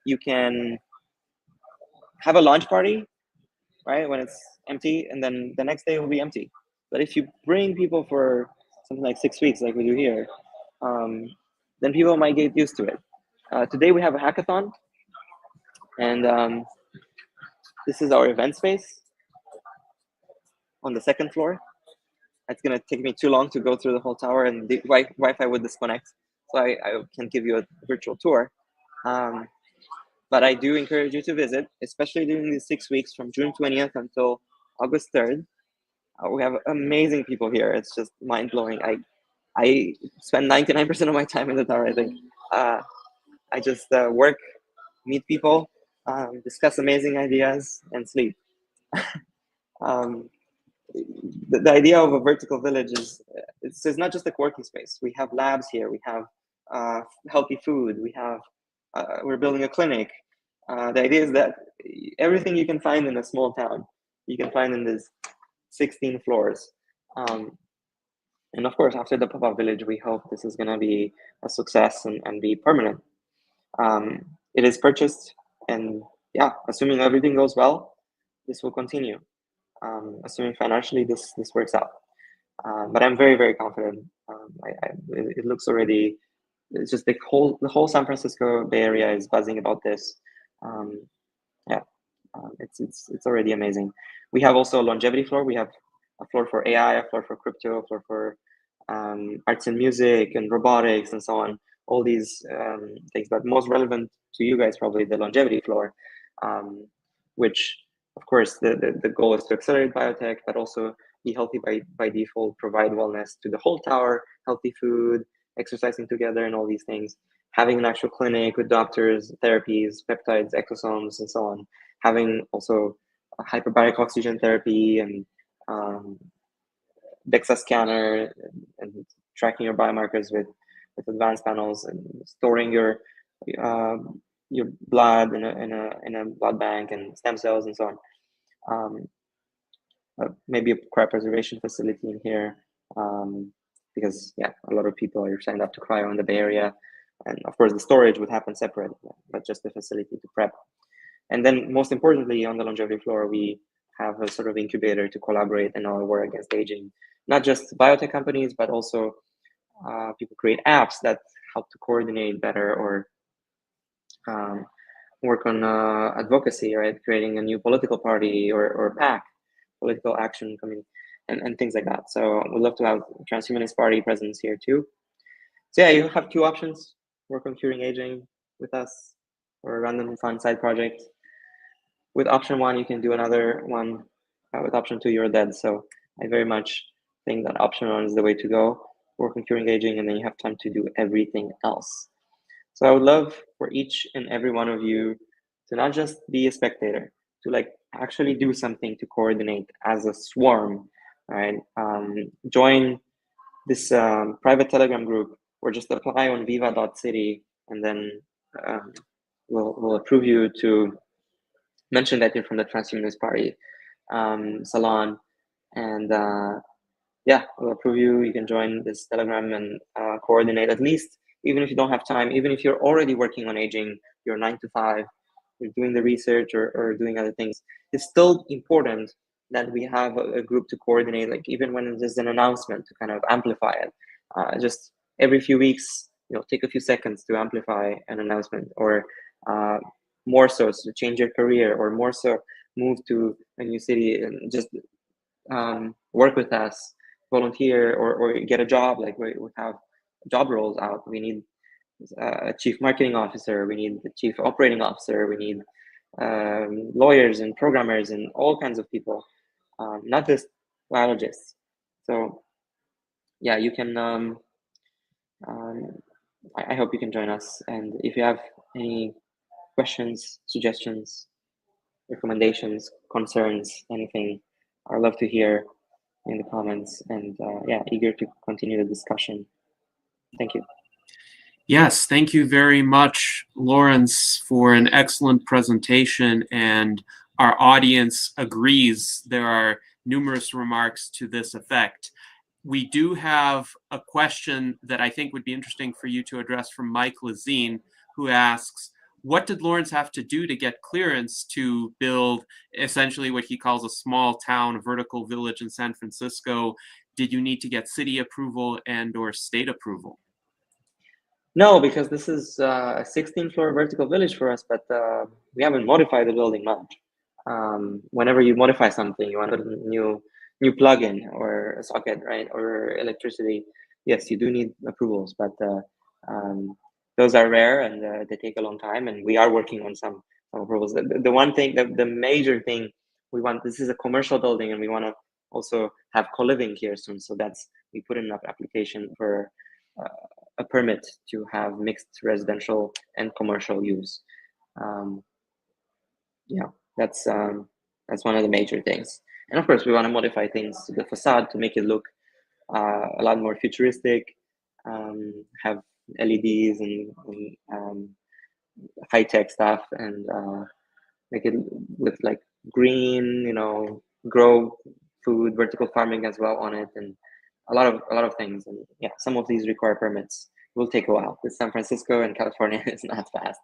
you can have a launch party, right, when it's empty, and then the next day it will be empty. But if you bring people for something like 6 weeks, like we do here, then people might get used to it. Today we have a hackathon, and this is our event space on the second floor. It's gonna take me too long to go through the whole tower, and the Wi-Fi would disconnect, so I can give you a virtual tour. But I do encourage you to visit, especially during these 6 weeks from June 20th until August 3rd. We have amazing people here. It's just mind-blowing. I spend 99% of my time in the tower, I think. I just work, meet people, discuss amazing ideas, and sleep. The idea of a vertical village is it's not just a co-working space. We have labs here. We have healthy food. We're building a clinic. The idea is that everything you can find in a small town, you can find in these 16 floors. And of course, after the pop-up village, we hope this is going to be a success and be permanent. It is purchased, and yeah, assuming everything goes well, this will continue. Assuming financially this works out. But I'm very, very confident. It looks already, it's just the whole San Francisco Bay Area is buzzing about this. It's already amazing. We have also a longevity floor. We have a floor for AI, a floor for crypto, a floor for arts and music and robotics and so on. All these things, but most relevant to you guys probably the longevity floor, which of course the goal is to accelerate biotech, but also be healthy by default, provide wellness to the whole tower, healthy food, exercising together, and all these things. Having an actual clinic with doctors, therapies, peptides, exosomes, and so on. Having also a hyperbaric oxygen therapy and DEXA scanner and tracking your biomarkers with advanced panels, and storing your blood in a blood bank and stem cells and so on. Maybe a cryopreservation facility in here, because yeah, a lot of people are signed up to cryo in the Bay Area, and of course the storage would happen separate, but just the facility to prep. And then most importantly, on the longevity floor, we have a sort of incubator to collaborate in our war against aging. Not just biotech companies, but also people create apps that help to coordinate better, or work on advocacy, right? Creating a new political party or PAC, political action committee, and things like that. So we'd love to have Transhumanist Party presence here too. So yeah, you have two options: work on curing aging with us, or a random fun side project. With option one, you can do another one. With option two, you're dead. So I very much think that option one is the way to go. Work on curing aging, and then you have time to do everything else. So I would love for each and every one of you to not just be a spectator, to like actually do something to coordinate as a swarm, right? Join this private Telegram group, or just apply on Viva.City, and then we'll approve you to mention that you're from the Transhumanist Party Salon, and yeah, we'll approve you. You can join this Telegram and coordinate, at least, even if you don't have time, even if you're already working on aging, you're 9 to 5, you're doing the research or doing other things. It's still important that we have a group to coordinate, like even when there's an announcement, to kind of amplify it. Just every few weeks, take a few seconds to amplify an announcement, or more so to change your career, or more so move to a new city, and just work with us, volunteer, or get a job. Like we have job roles out. We need a chief marketing officer. We need the chief operating officer. We need lawyers and programmers and all kinds of people, not just biologists. So yeah, you can. I hope you can join us. And if you have any questions, suggestions, recommendations, concerns, anything, I'd love to hear in the comments. And yeah, eager to continue the discussion. Thank you. Yes, thank you very much, Laurence, for an excellent presentation. And our audience agrees. There are numerous remarks to this effect. We do have a question that I think would be interesting for you to address from Mike Lazine, who asks, what did Laurence have to do to get clearance to build essentially what he calls a small town, a vertical village in San Francisco? Did you need to get city approval and or state approval? No, because this is a 16-floor vertical village for us, but we haven't modified the building much. Whenever you modify something, you want to put a new plug-in or a socket, right, or electricity. Yes, you do need approvals, but those are rare and they take a long time. And we are working on some approvals. The one thing, the major thing we want, this is a commercial building, and we want to also have co-living here soon. So we put in an application for a permit to have mixed residential and commercial use. Yeah, that's one of the major things. And of course, we want to modify things to the facade to make it look a lot more futuristic, have LEDs and high-tech stuff, and make it with like green, grow food, vertical farming as well on it, and a lot of things. And yeah, some of these require permits. It will take a while. With San Francisco and California, it's not fast,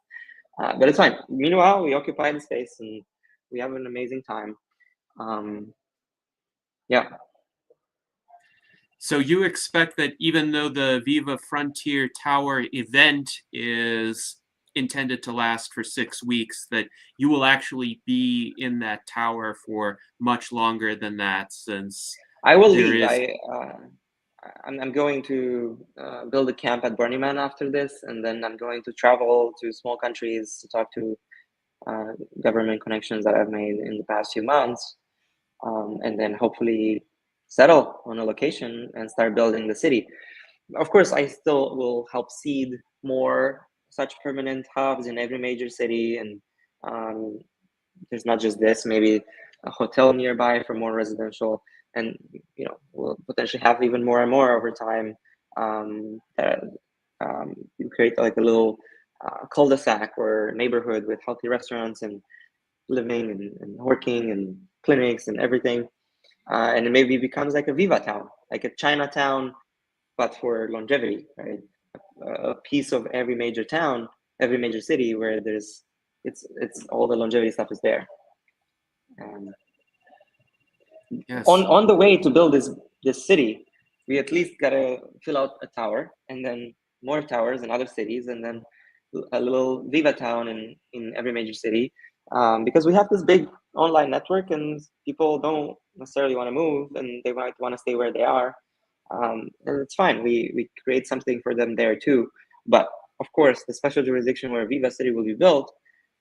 but it's fine. Meanwhile, we occupy the space and we have an amazing time. Yeah. So you expect that even though the Viva Frontier Tower event is intended to last for 6 weeks, that you will actually be in that tower for much longer than that, since I will leave. I'm going to build a camp at Burning Man after this, and then I'm going to travel to small countries to talk to government connections that I've made in the past few months, and then hopefully settle on a location and start building the city. Of course, I still will help seed more such permanent hubs in every major city, and there's not just this, maybe a hotel nearby for more residential, and we'll potentially have even more and more over time. You create like a little cul-de-sac or neighborhood with healthy restaurants and living and working and clinics and everything, and it maybe becomes like a Viva town, like a Chinatown, but for longevity, right? A piece of every major town, every major city where it's all the longevity stuff is there. yes. On the way to build this city, we at least gotta fill out a tower, and then more towers in other cities, and then a little Viva town in every major city, because we have this big online network, and people don't necessarily want to move, and they might want to stay where they are, and it's fine. We create something for them there too. But of course, the special jurisdiction where Viva City will be built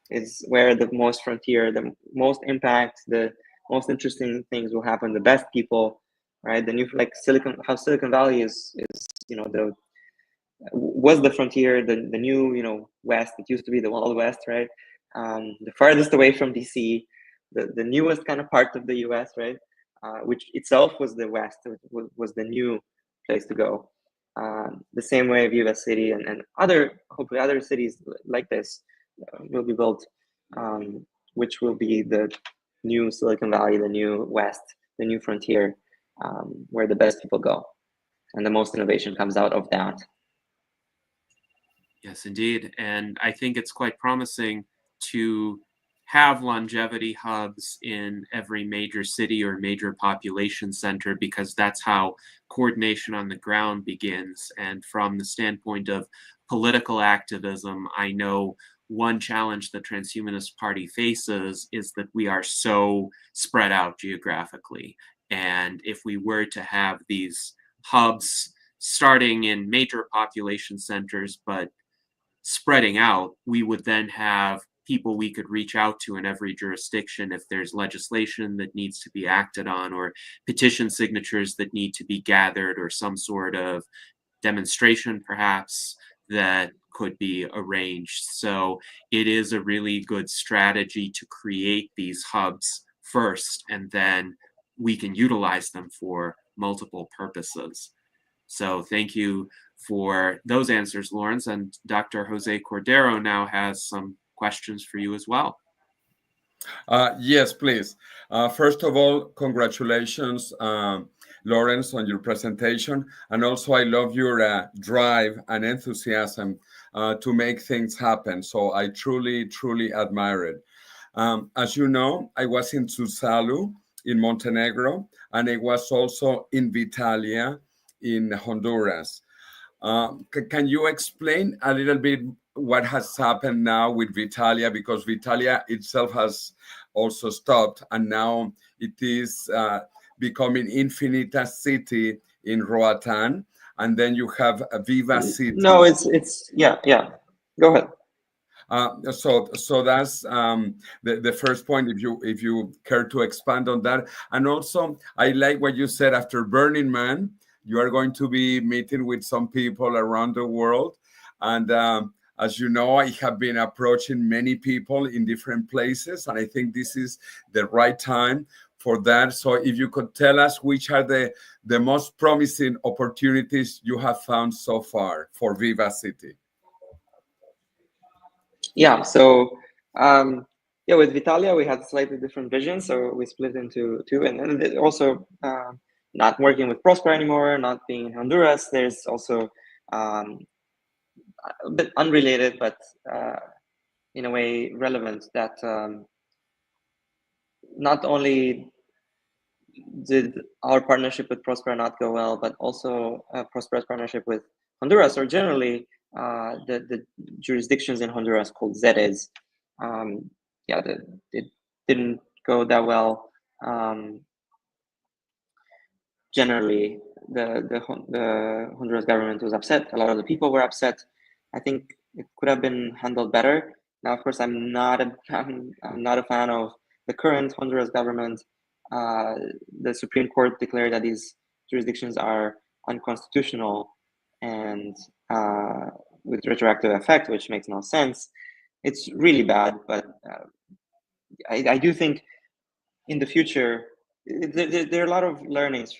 is where the most frontier, the most impact, the most interesting things will happen. The best people, right? The new, like Silicon Valley is was the frontier, the new West. It used to be the Wild West, right? The farthest away from DC, the newest kind of part of the US, right? Which itself was the West, was the new place to go. The same way Viva City and hopefully other cities like this will be built, which will be the new Silicon Valley, the new West, the new frontier, where the best people go, and the most innovation comes out of that. Yes, indeed. And I think it's quite promising to have longevity hubs in every major city or major population center, because that's how coordination on the ground begins. And from the standpoint of political activism, I know one challenge the Transhumanist Party faces is that we are so spread out geographically. And if we were to have these hubs starting in major population centers, but spreading out, we would then have people we could reach out to in every jurisdiction if there's legislation that needs to be acted on, or petition signatures that need to be gathered, or some sort of demonstration perhaps that could be arranged. So it is a really good strategy to create these hubs first, and then we can utilize them for multiple purposes. So thank you for those answers, Laurence. And Dr. Jose Cordero now has some questions for you as well. Yes, please. First of all, congratulations, Laurence, on your presentation. And also, I love your drive and enthusiasm to make things happen. So I truly, truly admire it. As you know, I was in Zuzalu in Montenegro, and I was also in Vitalia in Honduras. Can you explain a little bit what has happened now with Vitalia? Because Vitalia itself has also stopped, and now it is becoming Infinita City in Roatan, and then you have a Viva City. No, it's yeah. Go ahead. So that's the first point. If you care to expand on that, and also I like what you said after Burning Man. You are going to be meeting with some people around the world. And as you know, I have been approaching many people in different places. And I think this is the right time for that. So if you could tell us which are the most promising opportunities you have found so far for Viva City. Yeah, so with Vitalia, we had slightly different visions. So we split into two. And also... not working with Prosper anymore, not being in Honduras. There's also a bit unrelated, but in a way relevant, that not only did our partnership with Prosper not go well, but also Prosper's partnership with Honduras, or generally the jurisdictions in Honduras called ZEDES. It didn't go that well. Generally, the Honduras government was upset. A lot of the people were upset. I think it could have been handled better. Now, of course, I'm not a fan of the current Honduras government. The Supreme Court declared that these jurisdictions are unconstitutional and with retroactive effect, which makes no sense. It's really bad, but I do think in the future there are a lot of learnings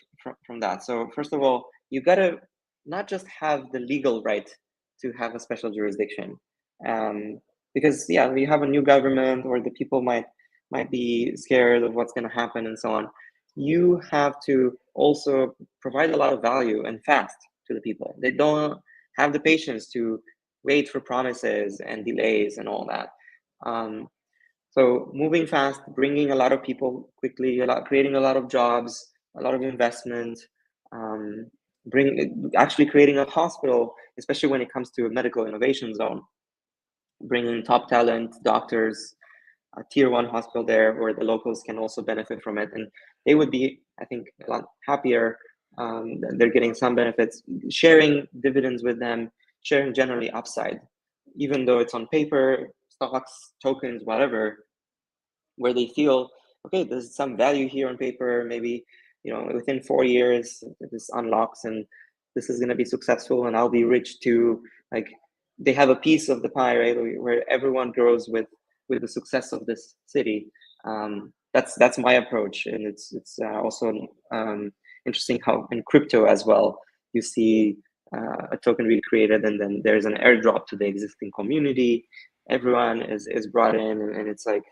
from that. So first of all, you gotta not just have the legal right to have a special jurisdiction, because we have a new government, or the people might be scared of what's going to happen and so on. You have to also provide a lot of value and fast to the people. They don't have the patience to wait for promises and delays and all that. So moving fast, bringing a lot of people quickly, creating a lot of jobs, a lot of investment, actually creating a hospital, especially when it comes to a medical innovation zone, bringing top talent, doctors, a tier 1 hospital there where the locals can also benefit from it. And they would be, I think, a lot happier. They're getting some benefits, sharing dividends with them, sharing generally upside, even though it's on paper, stocks, tokens, whatever, where they feel, okay, there's some value here on paper. Maybe, within 4 years, this unlocks and this is going to be successful and I'll be rich too. Like, they have a piece of the pie, right? Where everyone grows with the success of this city. That's my approach. And it's also interesting how in crypto as well, you see a token being created and then there's an airdrop to the existing community. Everyone is brought in, and it's like,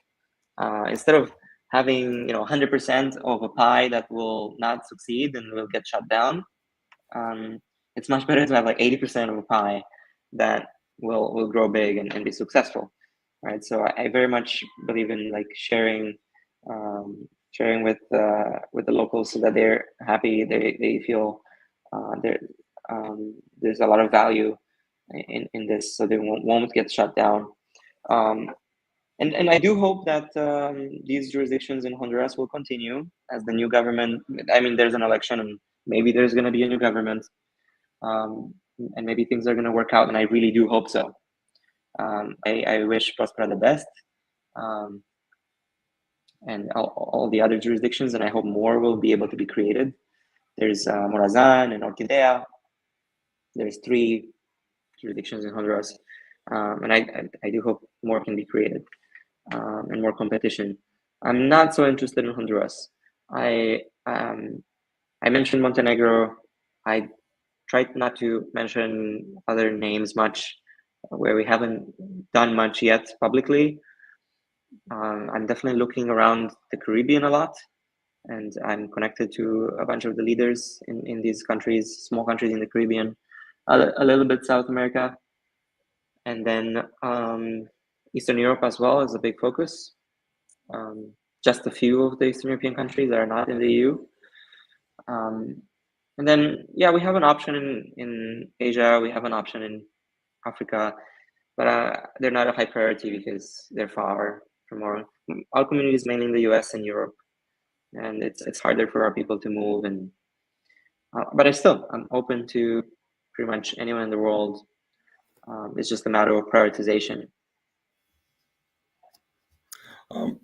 instead of having 100% of a pie that will not succeed and will get shut down, it's much better to have like 80% of a pie that will grow big and be successful, right? So I very much believe in like sharing with the locals so that they're happy, they feel there's a lot of value in this, so they won't get shut down. And I do hope that these jurisdictions in Honduras will continue as the new government. I mean, there's an election, and maybe there's going to be a new government, and maybe things are going to work out. And I really do hope so. I wish Prospera the best, and all the other jurisdictions, and I hope more will be able to be created. There's Morazan and Orquídea. There's 3 jurisdictions in Honduras, and I do hope more can be created. And more competition. I'm not so interested in Honduras. I mentioned Montenegro. I tried not to mention other names much where we haven't done much yet publicly. I'm definitely looking around the Caribbean a lot, and I'm connected to a bunch of the leaders in these countries, small countries in the Caribbean, a little bit South America, and then Eastern Europe as well is a big focus. Just a few of the Eastern European countries that are not in the EU. And then, yeah, we have an option in Asia, we have an option in Africa, but they're not a high priority because they're far from our community is mainly in the US and Europe, and it's harder for our people to move. And but I'm open to pretty much anyone in the world. It's just a matter of prioritization.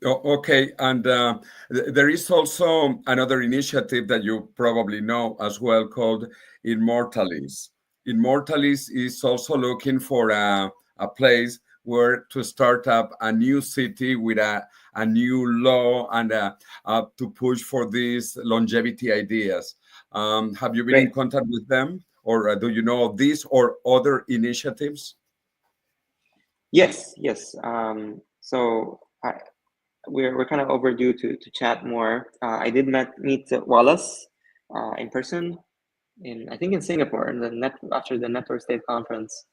Okay, and there is also another initiative that you probably know as well called Immortalis. Immortalis is also looking for a place where to start up a new city with a new law and to push for these longevity ideas. Have you been in contact with them, or do you know of these or other initiatives? Yes. So we're kind of overdue to chat more. I did meet Wallace in person I think in Singapore, after the Network State Conference,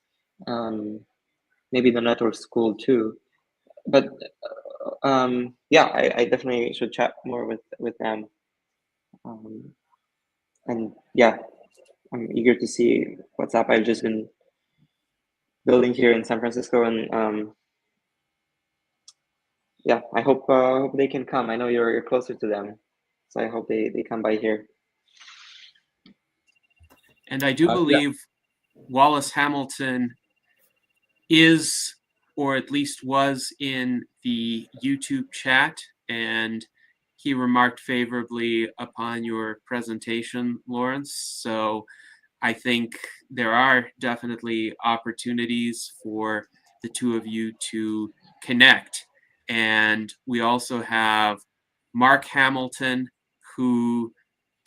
maybe the Network School too. But yeah, I definitely should chat more with them. And yeah, I'm eager to see what's up. I've just been building here in San Francisco, and yeah, I hope they can come. I know you're closer to them, so I hope they come by here. And I do believe Wallace Hamilton is, or at least was, in the YouTube chat, and he remarked favorably upon your presentation, Laurence. So I think there are definitely opportunities for the two of you to connect. And we also have Mark Hamilton, who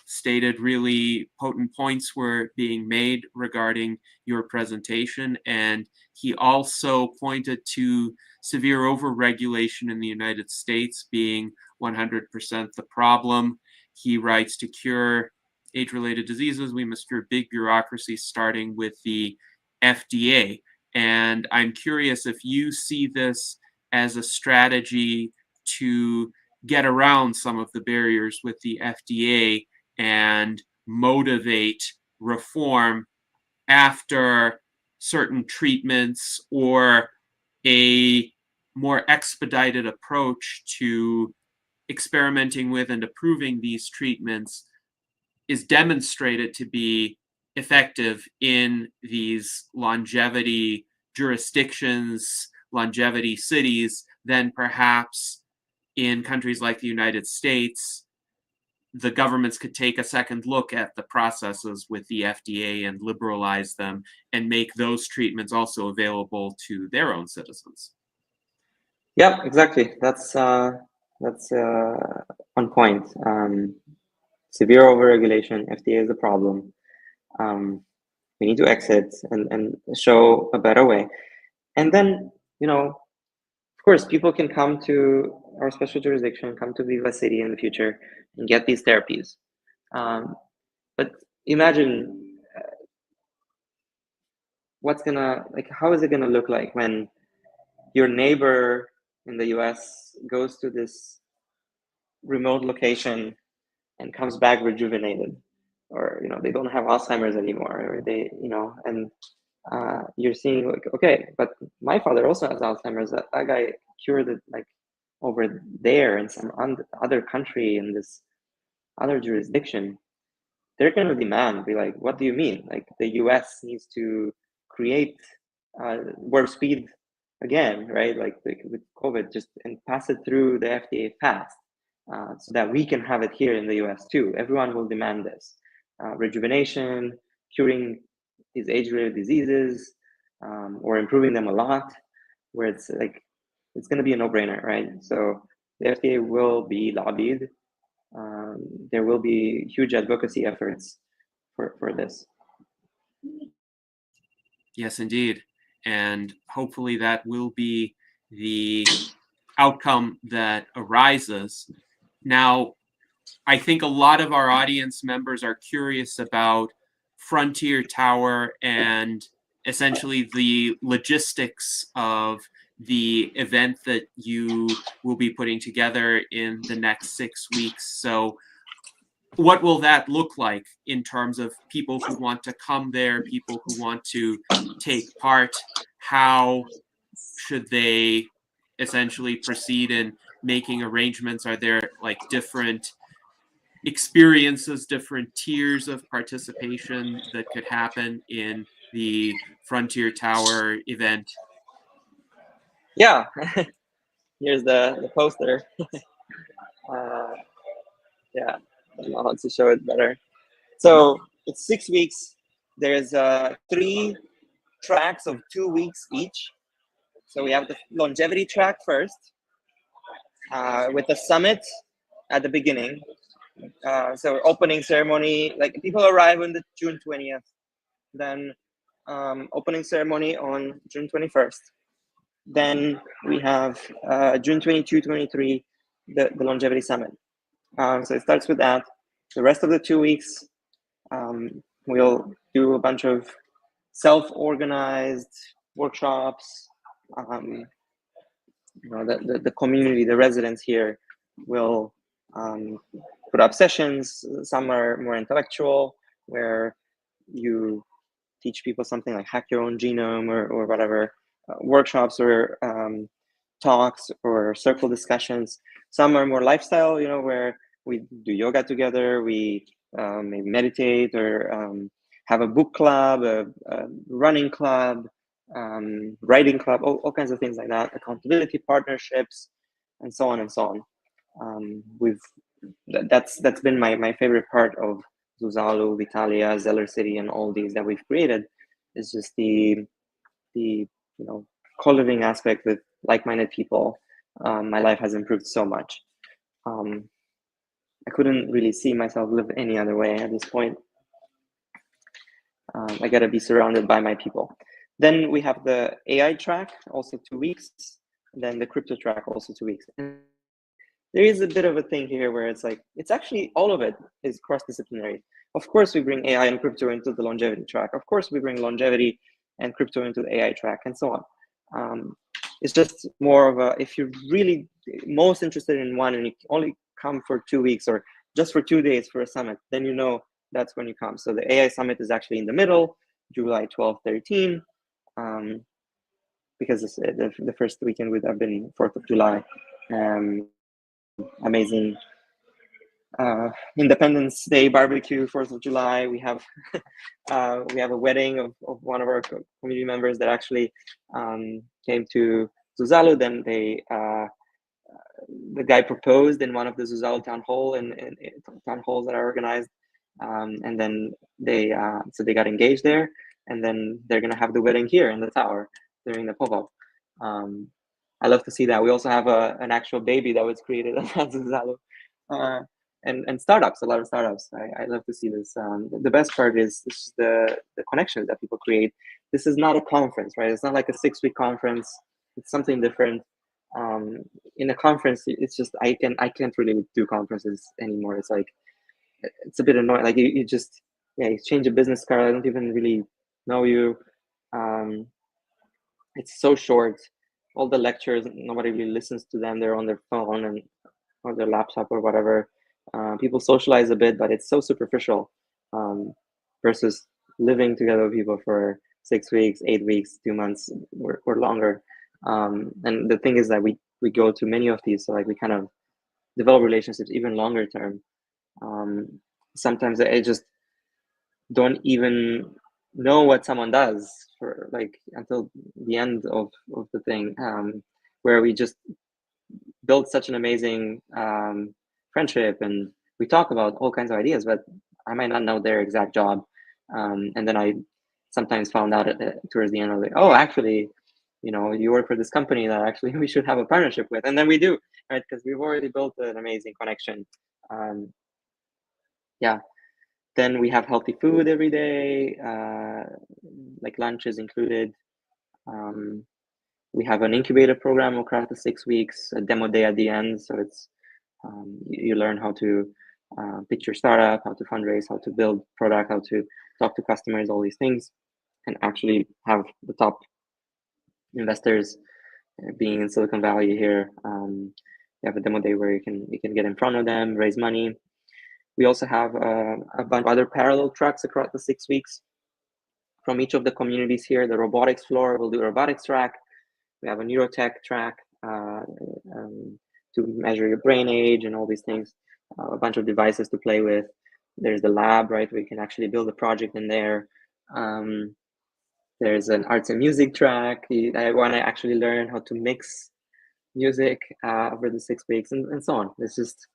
stated really potent points were being made regarding your presentation. And he also pointed to severe overregulation in the United States being 100% the problem. He writes, to cure age-related diseases, we must cure big bureaucracy, starting with the FDA. And I'm curious if you see this as a strategy to get around some of the barriers with the FDA and motivate reform after certain treatments, or a more expedited approach to experimenting with and approving these treatments is demonstrated to be effective in these longevity jurisdictions, longevity cities, then perhaps in countries like the United States, the governments could take a second look at the processes with the FDA and liberalize them and make those treatments also available to their own citizens. Yeah, exactly. That's on point. Severe overregulation, FDA is the problem. We need to exit and show a better way. And then, of course, people can come to our special jurisdiction, come to Viva City in the future and get these therapies. But imagine how is it gonna look like when your neighbor in the US goes to this remote location and comes back rejuvenated, or they don't have Alzheimer's anymore, or they and you're seeing like, okay, but my father also has Alzheimer's. That guy cure the, like, over there in some other country in this other jurisdiction, they're going to demand, be like, what do you mean? Like, the US needs to create warp speed again, right? Like with COVID, just and pass it through the FDA fast, so that we can have it here in the US too. Everyone will demand this. Rejuvenation, curing these age-related diseases, or improving them a lot, where it's like, it's going to be a no-brainer, right? So the FDA will be lobbied. There will be huge advocacy efforts for this. Yes, indeed. And hopefully that will be the outcome that arises. Now, I think a lot of our audience members are curious about Frontier Tower and essentially the logistics of the event that you will be putting together in the next 6 weeks. So what will that look like in terms of people who want to come there, people who want to take part? How should they essentially proceed in making arrangements? Are there like different experiences, different tiers of participation that could happen in the Frontier Tower event? Yeah, here's the poster. Yeah, I don't know how to show it better. So it's 6 weeks. There's 3 tracks of 2 weeks each. So we have the longevity track first, with the summit at the beginning. So opening ceremony, like people arrive on the June 20th, then opening ceremony on June 21st. Then we have June 22, 23, the longevity summit. So it starts with that. The rest of the 2 weeks, we'll do a bunch of self-organized workshops. The community, the residents here will put up sessions. Some are more intellectual, where you teach people something like hack your own genome or whatever, workshops or talks or circle discussions. Some are more lifestyle, where we do yoga together, we maybe meditate, or have a book club, a running club, writing club, all kinds of things like that, accountability partnerships, and so on and so on. That's been my favorite part of Zuzalu, Vitalia, Zeller City, and all these that we've created, is just the co-living aspect with like-minded people. My life has improved so much. I couldn't really see myself live any other way at this point. I gotta be surrounded by my people. Then we have the AI track, also 2 weeks. Then the crypto track, also 2 weeks. And there is a bit of a thing here where it's like, it's actually, all of it is cross-disciplinary. Of course, we bring AI and crypto into the longevity track. Of course, we bring longevity and crypto into the AI track, and so on. It's just more of a, if you're really most interested in one and you only come for 2 weeks or just for 2 days for a summit, then that's when you come. So the AI summit is actually in the middle, July 12, 13, because the first weekend would have been 4th of July. Amazing Independence Day barbecue, 4th of July. We have a wedding of one of our community members that actually came to Zuzalu. Then the guy proposed in one of the Zuzalu town halls that are organized, and then they got engaged there, and then they're gonna have the wedding here in the tower during the pop-up. I love to see that. We also have an actual baby that was created at Zuzalu. And startups, a lot of startups. I love to see this. The best part is the connections that people create. This is not a conference, right? It's not like a 6-week conference. It's something different. In a conference, it's just I can't really do conferences anymore. It's like, it's a bit annoying. Like you just you change a business card. I don't even really know you. It's so short. All the lectures, nobody really listens to them. They're on their phone and or their laptop or whatever. People socialize a bit, but it's so superficial, versus living together with people for 6 weeks, 8 weeks, 2 months, or longer. And the thing is that we we go to many of these, so like we kind of develop relationships even longer term. Sometimes I just don't even know what someone does for like until the end of the thing, where we just build such an amazing friendship, and we talk about all kinds of ideas, but I might not know their exact job, and then I sometimes found out towards the end, I was like, oh, actually, you work for this company that actually we should have a partnership with, and then we do, right? Because we've already built an amazing connection. Yeah. Then we have healthy food every day, like lunch is included. We have an incubator program across the 6 weeks, a demo day at the end. So it's you learn how to pitch your startup, how to fundraise, how to build product, how to talk to customers, all these things, and actually have the top investors being in Silicon Valley here. You have a demo day where you can get in front of them, raise money. We also have a bunch of other parallel tracks across the 6 weeks from each of the communities here. The robotics floor will do a robotics track. We have a neurotech track to measure your brain age and all these things, a bunch of devices to play with. There's the lab, right, where you can actually build a project in there. There's an arts and music track. I want to actually learn how to mix music over the 6 weeks and so on. It's just,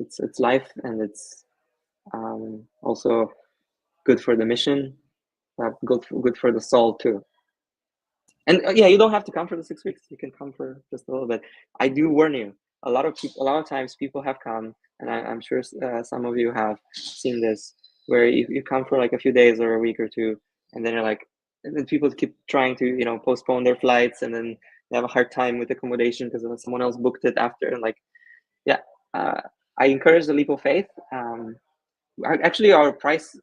it's life, and it's also good for the mission, good for the soul too. And you don't have to come for the 6 weeks. You can come for just a little bit. I do warn you, a lot of times people have come, and I'm sure some of you have seen this, where you come for like a few days or a week or two, and then you're like, and then people keep trying to postpone their flights, and then they have a hard time with accommodation because someone else booked it after, and like, I encourage the leap of faith. Actually, our price,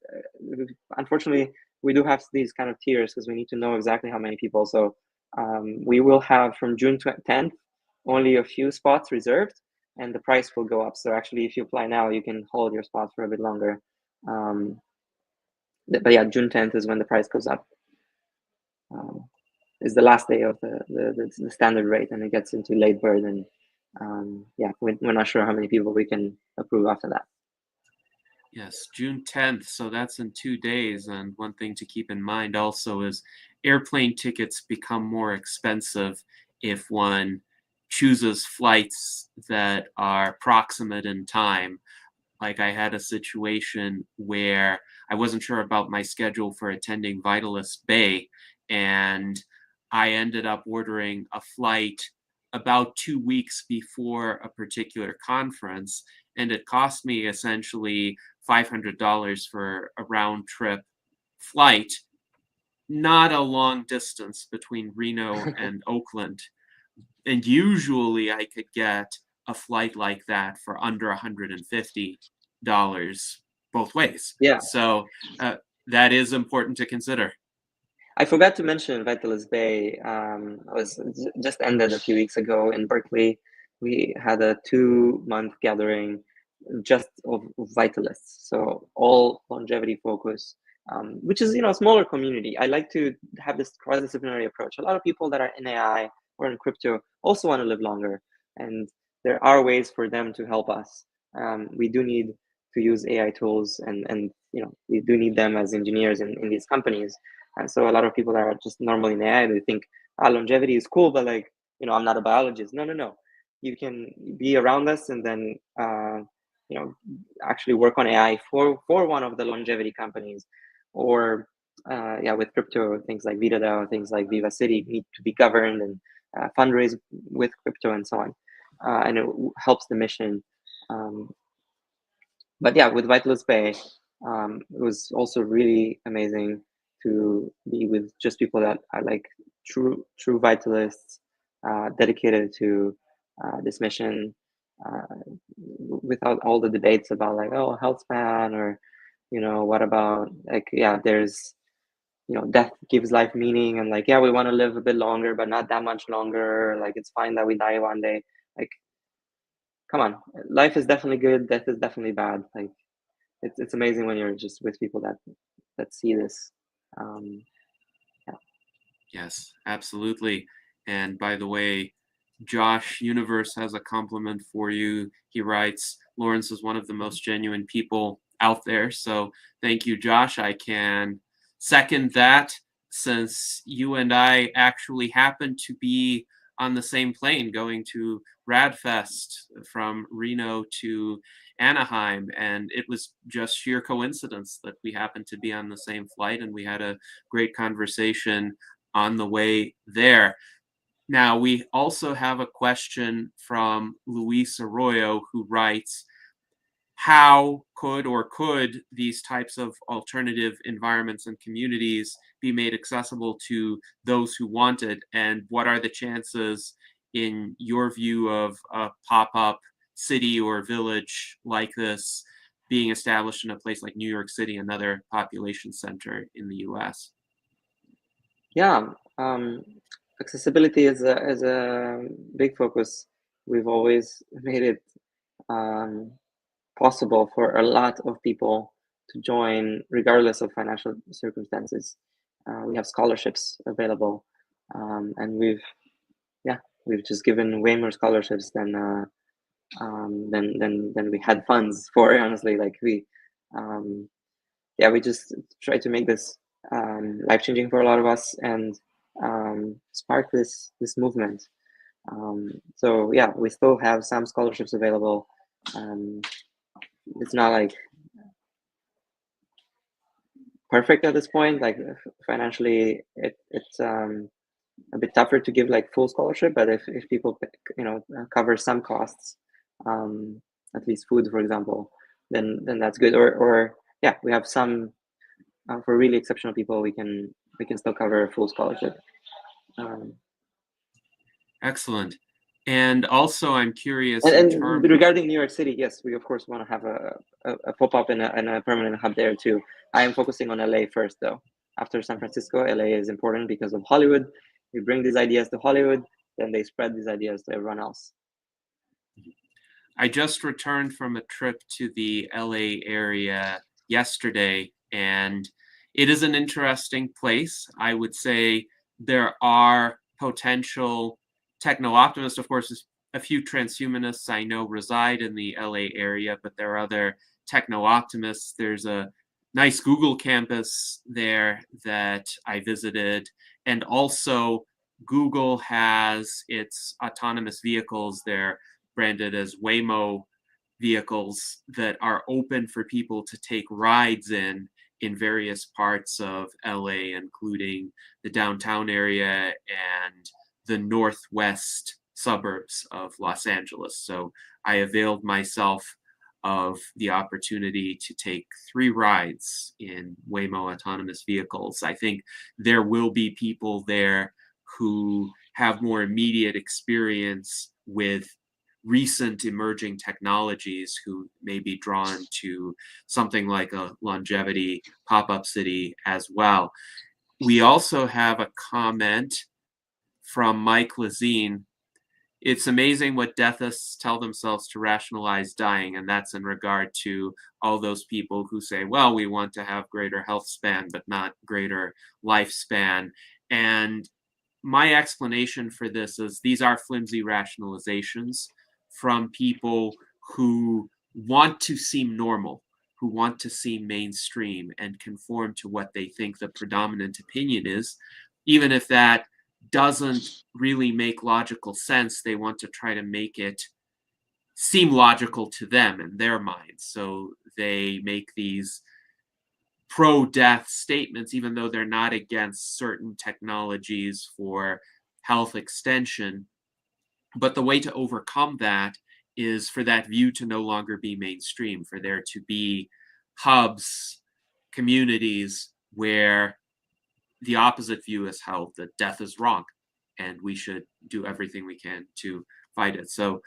unfortunately, we do have these kind of tiers because we need to know exactly how many people. So we will have from June 10th only a few spots reserved, and the price will go up. So actually, if you apply now, you can hold your spot for a bit longer. But yeah, June 10th is when the price goes up. Is the last day of the standard rate, and it gets into late bird, and we're not sure how many people we can approve after that. Yes, June 10th, so that's in 2 days. And one thing to keep in mind also is airplane tickets become more expensive if one chooses flights that are proximate in time. Like I had a situation where I wasn't sure about my schedule for attending Vitalist Bay, and I ended up ordering a flight about 2 weeks before a particular conference, and it cost me essentially $500 for a round trip flight, not a long distance between Reno and Oakland. And usually I could get a flight like that for under $150 both ways. Yeah. So that is important to consider. I forgot to mention Vitalist Bay. Was just ended a few weeks ago in Berkeley. We had a 2-month gathering just of Vitalists, so all longevity focus, which is a smaller community. I like to have this cross-disciplinary approach. A lot of people that are in AI or in crypto also want to live longer, and there are ways for them to help us. We do need to use AI tools, and we do need them as engineers in these companies. And so a lot of people that are just normally in AI, they think longevity is cool, but like I'm not a biologist. No. You can be around us, and then actually work on AI for one of the longevity companies, or with crypto, things like VItaDAO, things like Viva City need to be governed and fundraise with crypto and so on, and it helps the mission. But yeah, with Vitalist Bay, it was also really amazing to be with just people that are like true vitalists, dedicated to this mission, without all the debates about like, oh, health span, or what about like, there's death gives life meaning, and like, we want to live a bit longer but not that much longer, like it's fine that we die one day. Like, come on, life is definitely good, death is definitely bad. Like, it's amazing when you're just with people that see this. Yes, absolutely. And by the way, Josh Universe has a compliment for you. He writes, Laurence is one of the most genuine people out there. So thank you, Josh. I can second that, since you and I actually happen to be on the same plane going to Radfest from Reno to Anaheim, and it was just sheer coincidence that we happened to be on the same flight, and we had a great conversation on the way there. Now, we also have a question from Luis Arroyo, who writes, how could these types of alternative environments and communities be made accessible to those who want it? And what are the chances, in your view, of a pop-up city or village like this being established in a place like New York City, another population center in the US? Yeah, accessibility is a big focus. We've always made it possible for a lot of people to join regardless of financial circumstances. We have scholarships available, and we've just given way more scholarships than we had funds for, honestly. Like we just try to make this life-changing for a lot of us, and spark this movement. So yeah, we still have some scholarships available. It's not like perfect at this point. Like financially, it's a bit tougher to give like full scholarship. But if people cover some costs, at least food, for example, then that's good. Or yeah, we have some for really exceptional people. We can still cover a full scholarship. Excellent. And also, I'm curious, and regarding New York City, yes, we of course want to have a pop-up and a permanent hub there too. I am focusing on LA first, though. After San Francisco, LA is important because of Hollywood. We bring these ideas to Hollywood, then they spread these ideas to everyone else. I just returned from a trip to the LA area yesterday, and it is an interesting place. I would say there are potential techno-optimists. Of course, a few transhumanists I know reside in the LA area, but there are other techno-optimists. There's a nice Google campus there that I visited, and also Google has its autonomous vehicles there, branded as Waymo vehicles, that are open for people to take rides in various parts of LA, including the downtown area and the northwest suburbs of Los Angeles. So I availed myself of the opportunity to take 3 rides in Waymo autonomous vehicles. I think there will be people there who have more immediate experience with recent emerging technologies, who may be drawn to something like a longevity pop-up city as well. We also have a comment from Mike Lazine. It's amazing what deathists tell themselves to rationalize dying, and that's in regard to all those people who say, well, we want to have greater health span, but not greater lifespan. And my explanation for this is these are flimsy rationalizations from people who want to seem normal, who want to seem mainstream and conform to what they think the predominant opinion is. Even if that doesn't really make logical sense, they want to try to make it seem logical to them in their minds. So they make these pro-death statements, even though they're not against certain technologies for health extension. But the way to overcome that is for that view to no longer be mainstream, for there to be hubs, communities where the opposite view is held, that death is wrong and we should do everything we can to fight it. So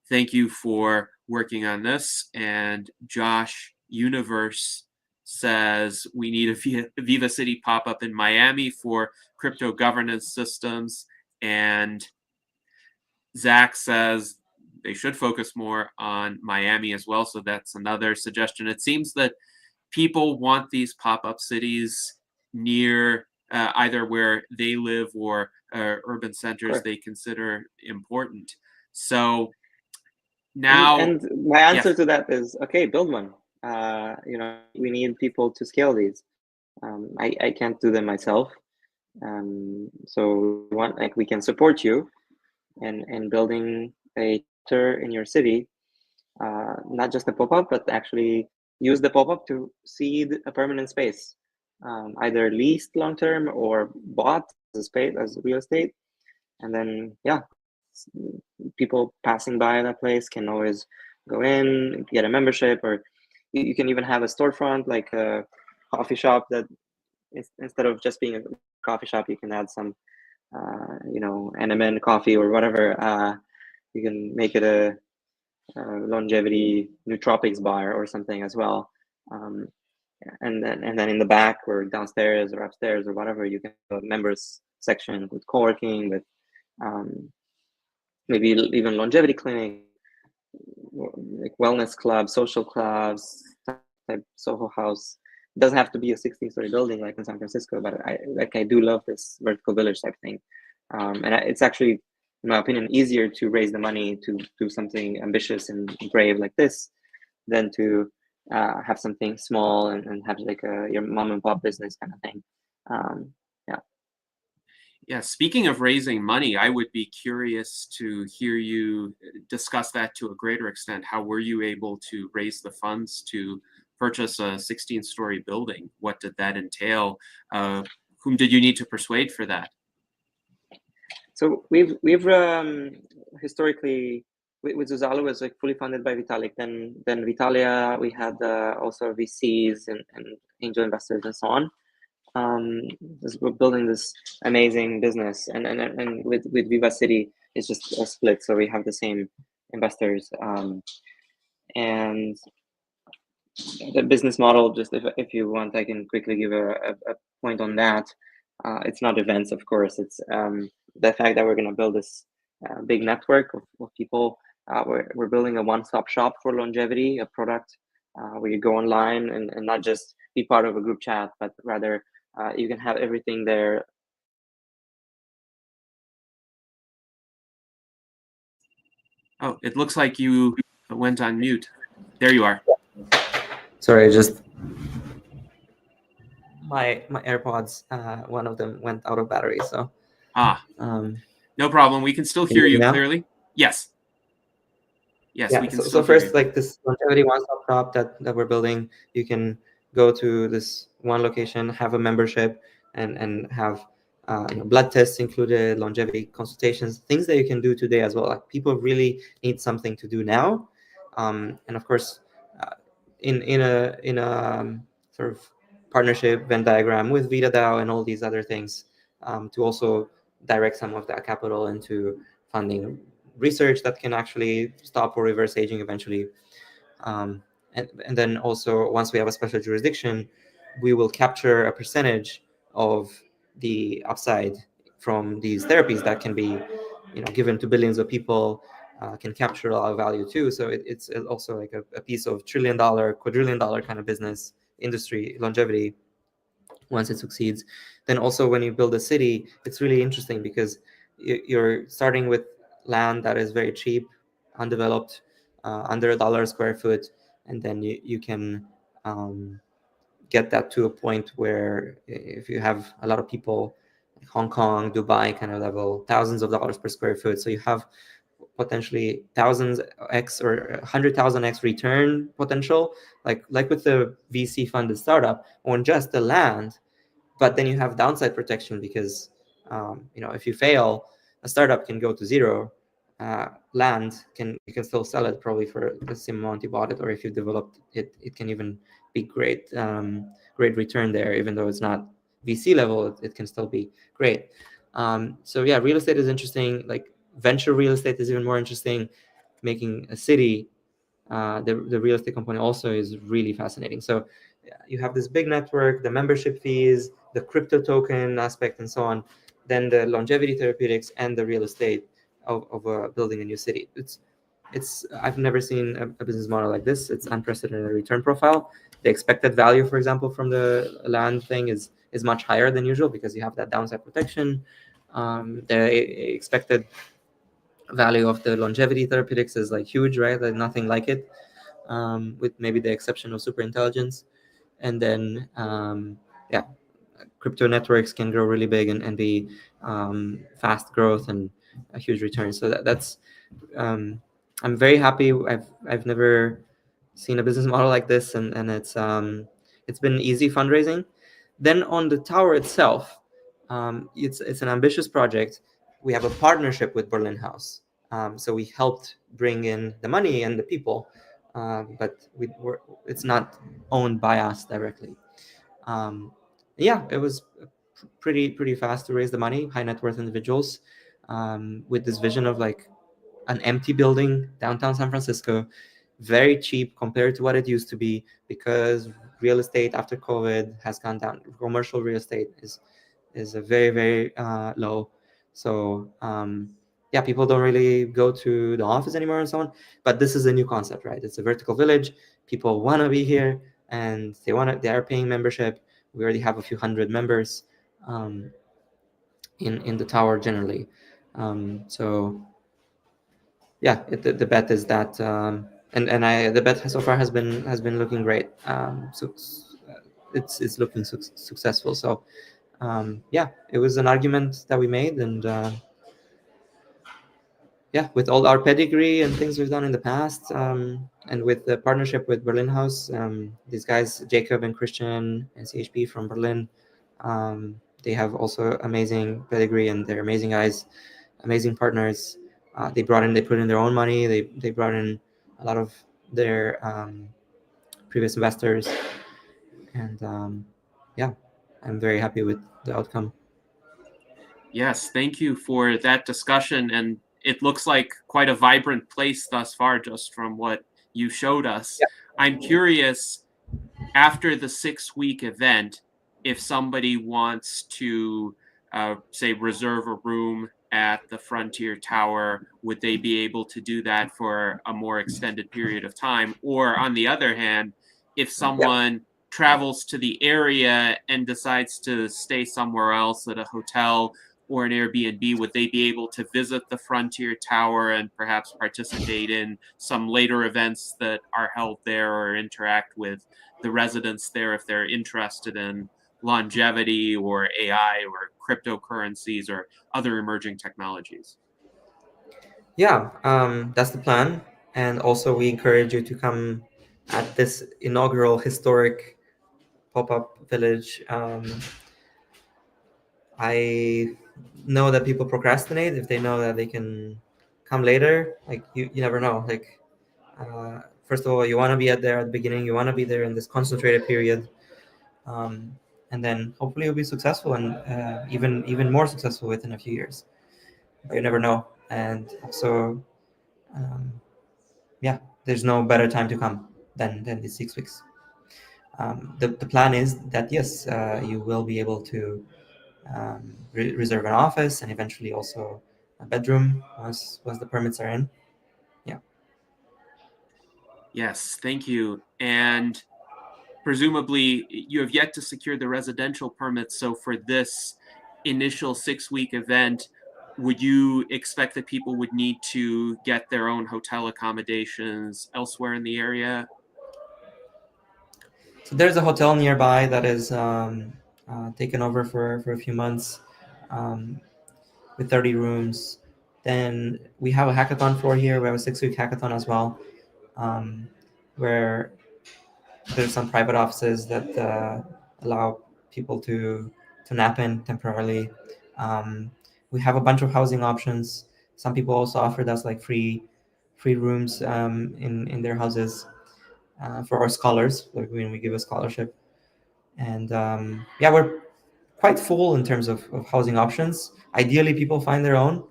thank you for working on this. And Josh Universe says we need a Viva City pop-up in Miami for crypto governance systems. And Zach says they should focus more on Miami as well. So that's another suggestion. It seems that people want these pop-up cities near either where they live or urban centers Correct. they consider important. So now, and my answer yes. to that is, okay, build one. We need people to scale these. I can't do them myself. So we can support you in building a center in your city, not just a pop-up, but actually use the pop-up to seed a permanent space, either leased long-term or bought as a space, as real estate. And then, people passing by that place can always go in, get a membership, or you can even have a storefront, like a coffee shop, that instead of just being a coffee shop, you can add some, NMN coffee or whatever. You can make it a longevity nootropics bar or something as well. And then in the back or downstairs or upstairs or whatever, you can have a members section with co-working, with maybe even longevity clinic, like wellness clubs, social clubs, type Soho house. It doesn't have to be a 16-story building like in San Francisco, but I do love this vertical village type thing. And it's actually, in my opinion, easier to raise the money to do something ambitious and brave like this than to have something small and have like your mom and pop business kind of thing. Yeah, speaking of raising money, I would be curious to hear you discuss that to a greater extent. How were you able to raise the funds to purchase a 16-story building? What did that entail? Whom did you need to persuade for that? So we've historically, with Zuzalu, was like fully funded by Vitalik. Then Vitalia, we had also VCs and angel investors and so on. We're building this amazing business, and with Viva City, it's just a split, so we have the same investors. And the business model, just if you want, I can quickly give a point on that. It's not events, of course. It's the fact that we're going to build this big network of people. We're building a one-stop shop for longevity, a product where you go online and not just be part of a group chat, but rather you can have everything there. Oh, it looks like you went on mute. There you are. Sorry, just my AirPods, one of them went out of battery, so. No problem. We can still hear you clearly. Yes. Yes, yeah, we can so still first, hear you. like this longevity one-stop shop that we're building, you can go to this one location, have a membership, and have blood tests included, longevity consultations, things that you can do today as well. Like, people really need something to do now, and of course, in a sort of partnership Venn diagram with VItaDAO and all these other things, to also direct some of that capital into funding research that can actually stop or reverse aging eventually. And then also, once we have a special jurisdiction, we will capture a percentage of the upside from these therapies that can be given to billions of people, can capture a lot of value too. So it's also like a piece of $1 trillion, $2 trillion kind of business industry, longevity, once it succeeds. Then also, when you build a city, it's really interesting because you're starting with land that is very cheap, undeveloped, under $1 a square foot, and then you can get that to a point where, if you have a lot of people, like Hong Kong, Dubai kind of level, thousands of dollars per square foot. So you have potentially thousands X or 100,000X return potential, like with the VC funded startup on just the land. But then you have downside protection because if you fail, a startup can go to zero. Land you can still sell it probably for the same amount you bought it, or if you developed it, it can even be great return there, even though it's not VC level, it can still be great. So yeah, real estate is interesting. Like, venture real estate is even more interesting. Making a city, the real estate component also is really fascinating. So you have this big network, the membership fees, the crypto token aspect, and so on, then the longevity therapeutics and the real estate of building a new city. It's I've never seen a business model like this. It's unprecedented return profile. The expected value, for example, from the land thing is is much higher than usual because you have that downside protection. The expected value of the longevity therapeutics is like huge, right? Like nothing like it, with maybe the exception of super intelligence. And then yeah, crypto networks can grow really big and be fast growth and a huge return. So that's I'm very happy. I've never seen a business model like this, and it's been easy fundraising. Then on the tower itself, it's an ambitious project. We have a partnership with Berlin House, so we helped bring in the money and the people, but it's not owned by us directly. Yeah, it was pretty fast to raise the money. High net worth individuals, with this vision of like an empty building downtown San Francisco, very cheap compared to what it used to be, because real estate after COVID has gone down. Commercial real estate is a very low. So yeah, people don't really go to the office anymore and so on. But this is a new concept, right? It's a vertical village. People want to be here, and they are paying membership. We already have a few hundred members in the tower generally. So yeah, the bet is that, the bet so far has been looking great. So it's looking successful. So yeah, it was an argument that we made, and yeah, with all our pedigree and things we've done in the past, and with the partnership with Berlin House, these guys Jacob and Christian and CHP from Berlin, they have also amazing pedigree, and they're amazing guys, amazing partners. They put in their own money. They brought in a lot of their previous investors, and yeah, I'm very happy with the outcome. Yes, thank you for that discussion. And it looks like quite a vibrant place thus far, just from what you showed us. Yeah. I'm curious, after the 6-week event, if somebody wants to, say, reserve a room at the Frontier Tower, would they be able to do that for a more extended period of time? Or on the other hand, if someone travels to the area and decides to stay somewhere else at a hotel or an Airbnb, would they be able to visit the Frontier Tower and perhaps participate in some later events that are held there, or interact with the residents there if they're interested in longevity or AI or cryptocurrencies or other emerging technologies? Yeah, that's the plan. And also, we encourage you to come at this inaugural historic pop-up village. I know that people procrastinate if they know that they can come later. Like you never know. Like first of all, you want to be there at the beginning. You want to be there in this concentrated period, and then hopefully you'll be successful, and even more successful within a few years. But you never know. And so yeah, there's no better time to come than these 6 weeks. The plan is that yes, you will be able to reserve an office and eventually also a bedroom once the permits are in. Yeah. Yes, thank you. And presumably you have yet to secure the residential permits. So for this initial 6-week event, would you expect that people would need to get their own hotel accommodations elsewhere in the area? So there's a hotel nearby that is taken over for a few months, with 30 rooms. Then we have a hackathon floor here. We have a 6-week hackathon as well, where there's some private offices that allow people to nap in temporarily. We have a bunch of housing options. Some people also offered us like free rooms in their houses for our scholars, like when we give a scholarship. And yeah, we're quite full in terms of housing options. Ideally, people find their own,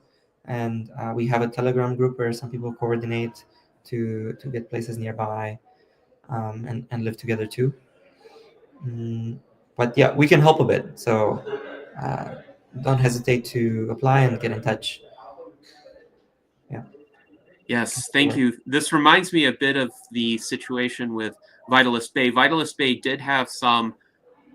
and we have a Telegram group where some people coordinate to get places nearby, and live together too. But yeah, we can help a bit. So don't hesitate to apply and get in touch. Yeah. Yes, thank you. This reminds me a bit of the situation with Vitalist Bay. Vitalist Bay did have some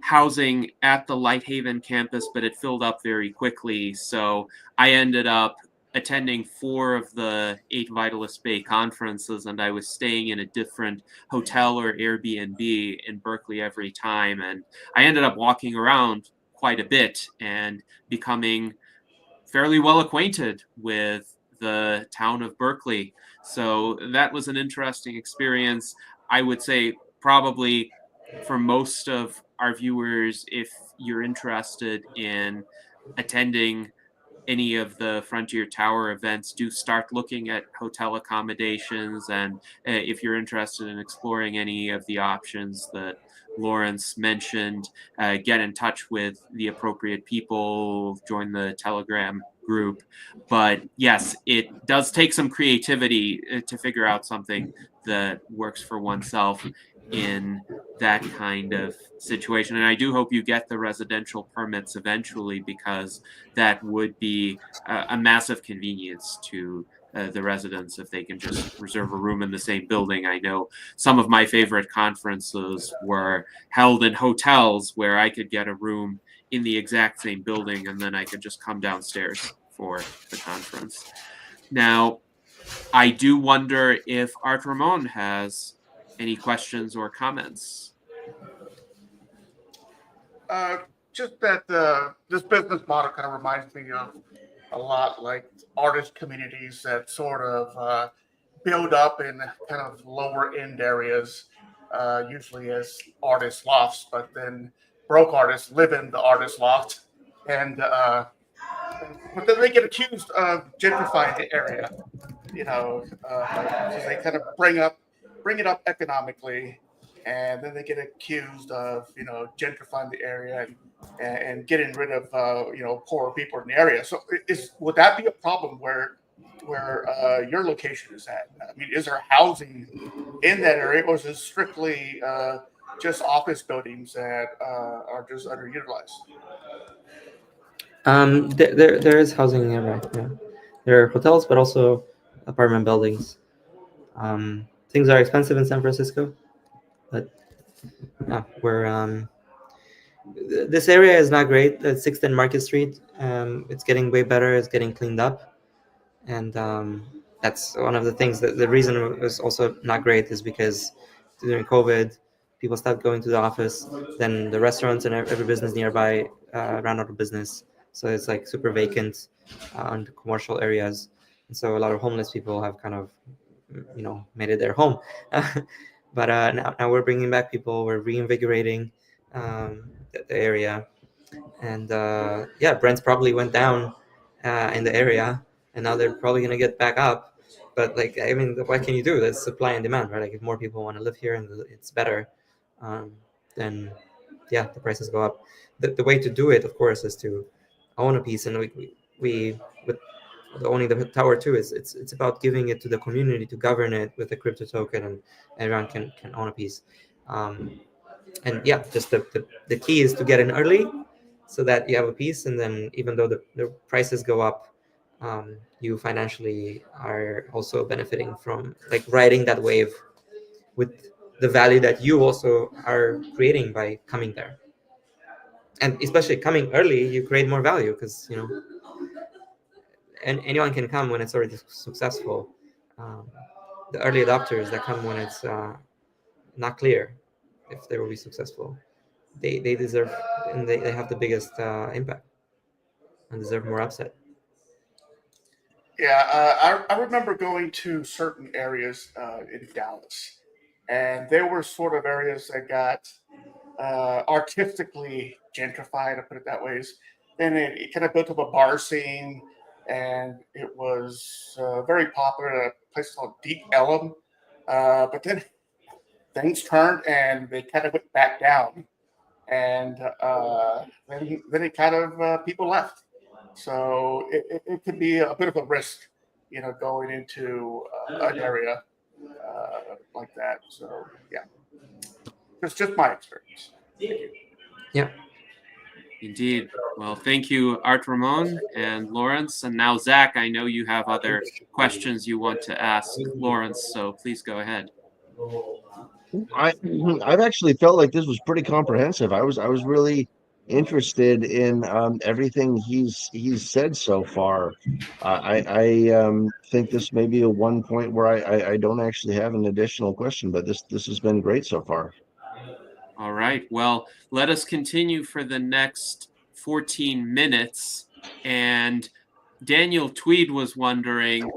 housing at the Lighthaven campus, but it filled up very quickly. So I ended up attending 4 of the 8 Vitalist Bay conferences, and I was staying in a different hotel or Airbnb in Berkeley every time. And I ended up walking around quite a bit and becoming fairly well acquainted with the town of Berkeley. So that was an interesting experience. I would say probably for most of our viewers, if you're interested in attending any of the Frontier Tower events, do start looking at hotel accommodations. And if you're interested in exploring any of the options that Laurence mentioned, get in touch with the appropriate people, join the Telegram group. But yes, it does take some creativity to figure out something that works for oneself in that kind of situation. And I do hope you get the residential permits eventually, because that would be a massive convenience to the residents if they can just reserve a room in the same building. I know some of my favorite conferences were held in hotels where I could get a room in the exact same building, and then I could just come downstairs for the conference. Now, I do wonder if Art Ramon has any questions or comments. Just that this business model kind of reminds me of a lot like artist communities that sort of build up in kind of lower end areas, usually as artist lofts, but then broke artists live in the artist loft, and but then they get accused of gentrifying the area, because they kind of bring it up economically, and then they get accused of gentrifying the area and getting rid of poorer people in the area. So would that be a problem where your location is at? I mean, is there housing in that area, or is it strictly just office buildings that are just underutilized? There is housing nearby. Yeah, there are hotels, but also apartment buildings. Things are expensive in San Francisco, but yeah, this area is not great. It's 610 Market Street. It's getting way better. It's getting cleaned up, and that's one of the things. That the reason it was also not great is because during COVID, people stopped going to the office. Then the restaurants and every business nearby ran out of business. So it's like super vacant on the commercial areas, and so a lot of homeless people have kind of made it their home. But now we're bringing back people. We're reinvigorating the area, and rents probably went down in the area, and now they're probably gonna get back up. But I mean, what can you do? There's supply and demand, right? Like if more people want to live here and it's better, then the prices go up. The way to do it, of course, is to own a piece, and we with owning the tower too, it's about giving it to the community to govern it with a crypto token, and everyone can own a piece. And just the key is to get in early so that you have a piece, and then even though the prices go up, you financially are also benefiting from riding that wave with the value that you also are creating by coming there. And especially coming early, you create more value because and anyone can come when it's already successful. The early adopters that come when it's not clear if they will be successful, they deserve, and they have the biggest impact and deserve more upside. Yeah, I remember going to certain areas in Dallas, and there were sort of areas that got artistically gentrified, to put it that way. Then it kind of built up a bar scene, and it was very popular at a place called Deep Ellum. But then things turned, and they kind of went back down, and then it kind of people left. So it could be a bit of a risk, going into an area like that. So yeah, it's just my experience. Yeah. Indeed. Well, thank you, Art Ramon and Laurence. And now, Zach, I know you have other questions you want to ask Laurence, so please go ahead. I've actually felt like this was pretty comprehensive. I was really interested in everything he's said so far. I think this may be a one point where I don't actually have an additional question, but this has been great so far. All right. Well, let us continue for the next 14 minutes. And Daniel Tweed was wondering,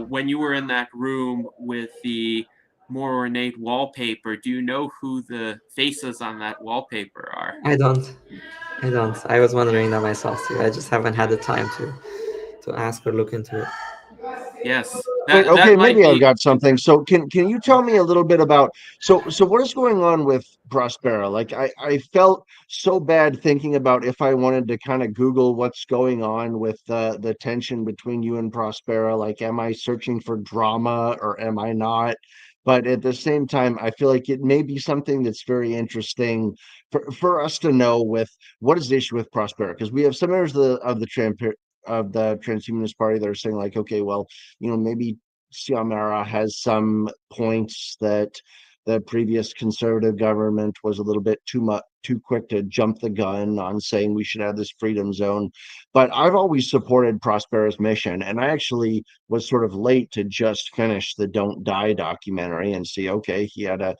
when you were in that room with the more ornate wallpaper, do you know who the faces on that wallpaper are? I don't. I was wondering that myself too. I just haven't had the time to ask or look into it. Yes, Wait, that okay, might maybe I've be. got something. So can you tell me a little bit about so what is going on with Prospera? Like I felt so bad thinking about if I wanted to kind of Google what's going on with the tension between you and Prospera. Like, am I searching for drama or am I not? But at the same time, I feel like it may be something that's very interesting for us to know with what is the issue with Prospera, because we have some members of the Transhumanist Party that are saying like, okay, well, maybe Xiomara has some points that the previous conservative government was a little bit too quick to jump the gun on saying we should have this freedom zone. But I've always supported Prospera's mission, and I actually was sort of late to just finish the Don't Die documentary and see, okay, he had a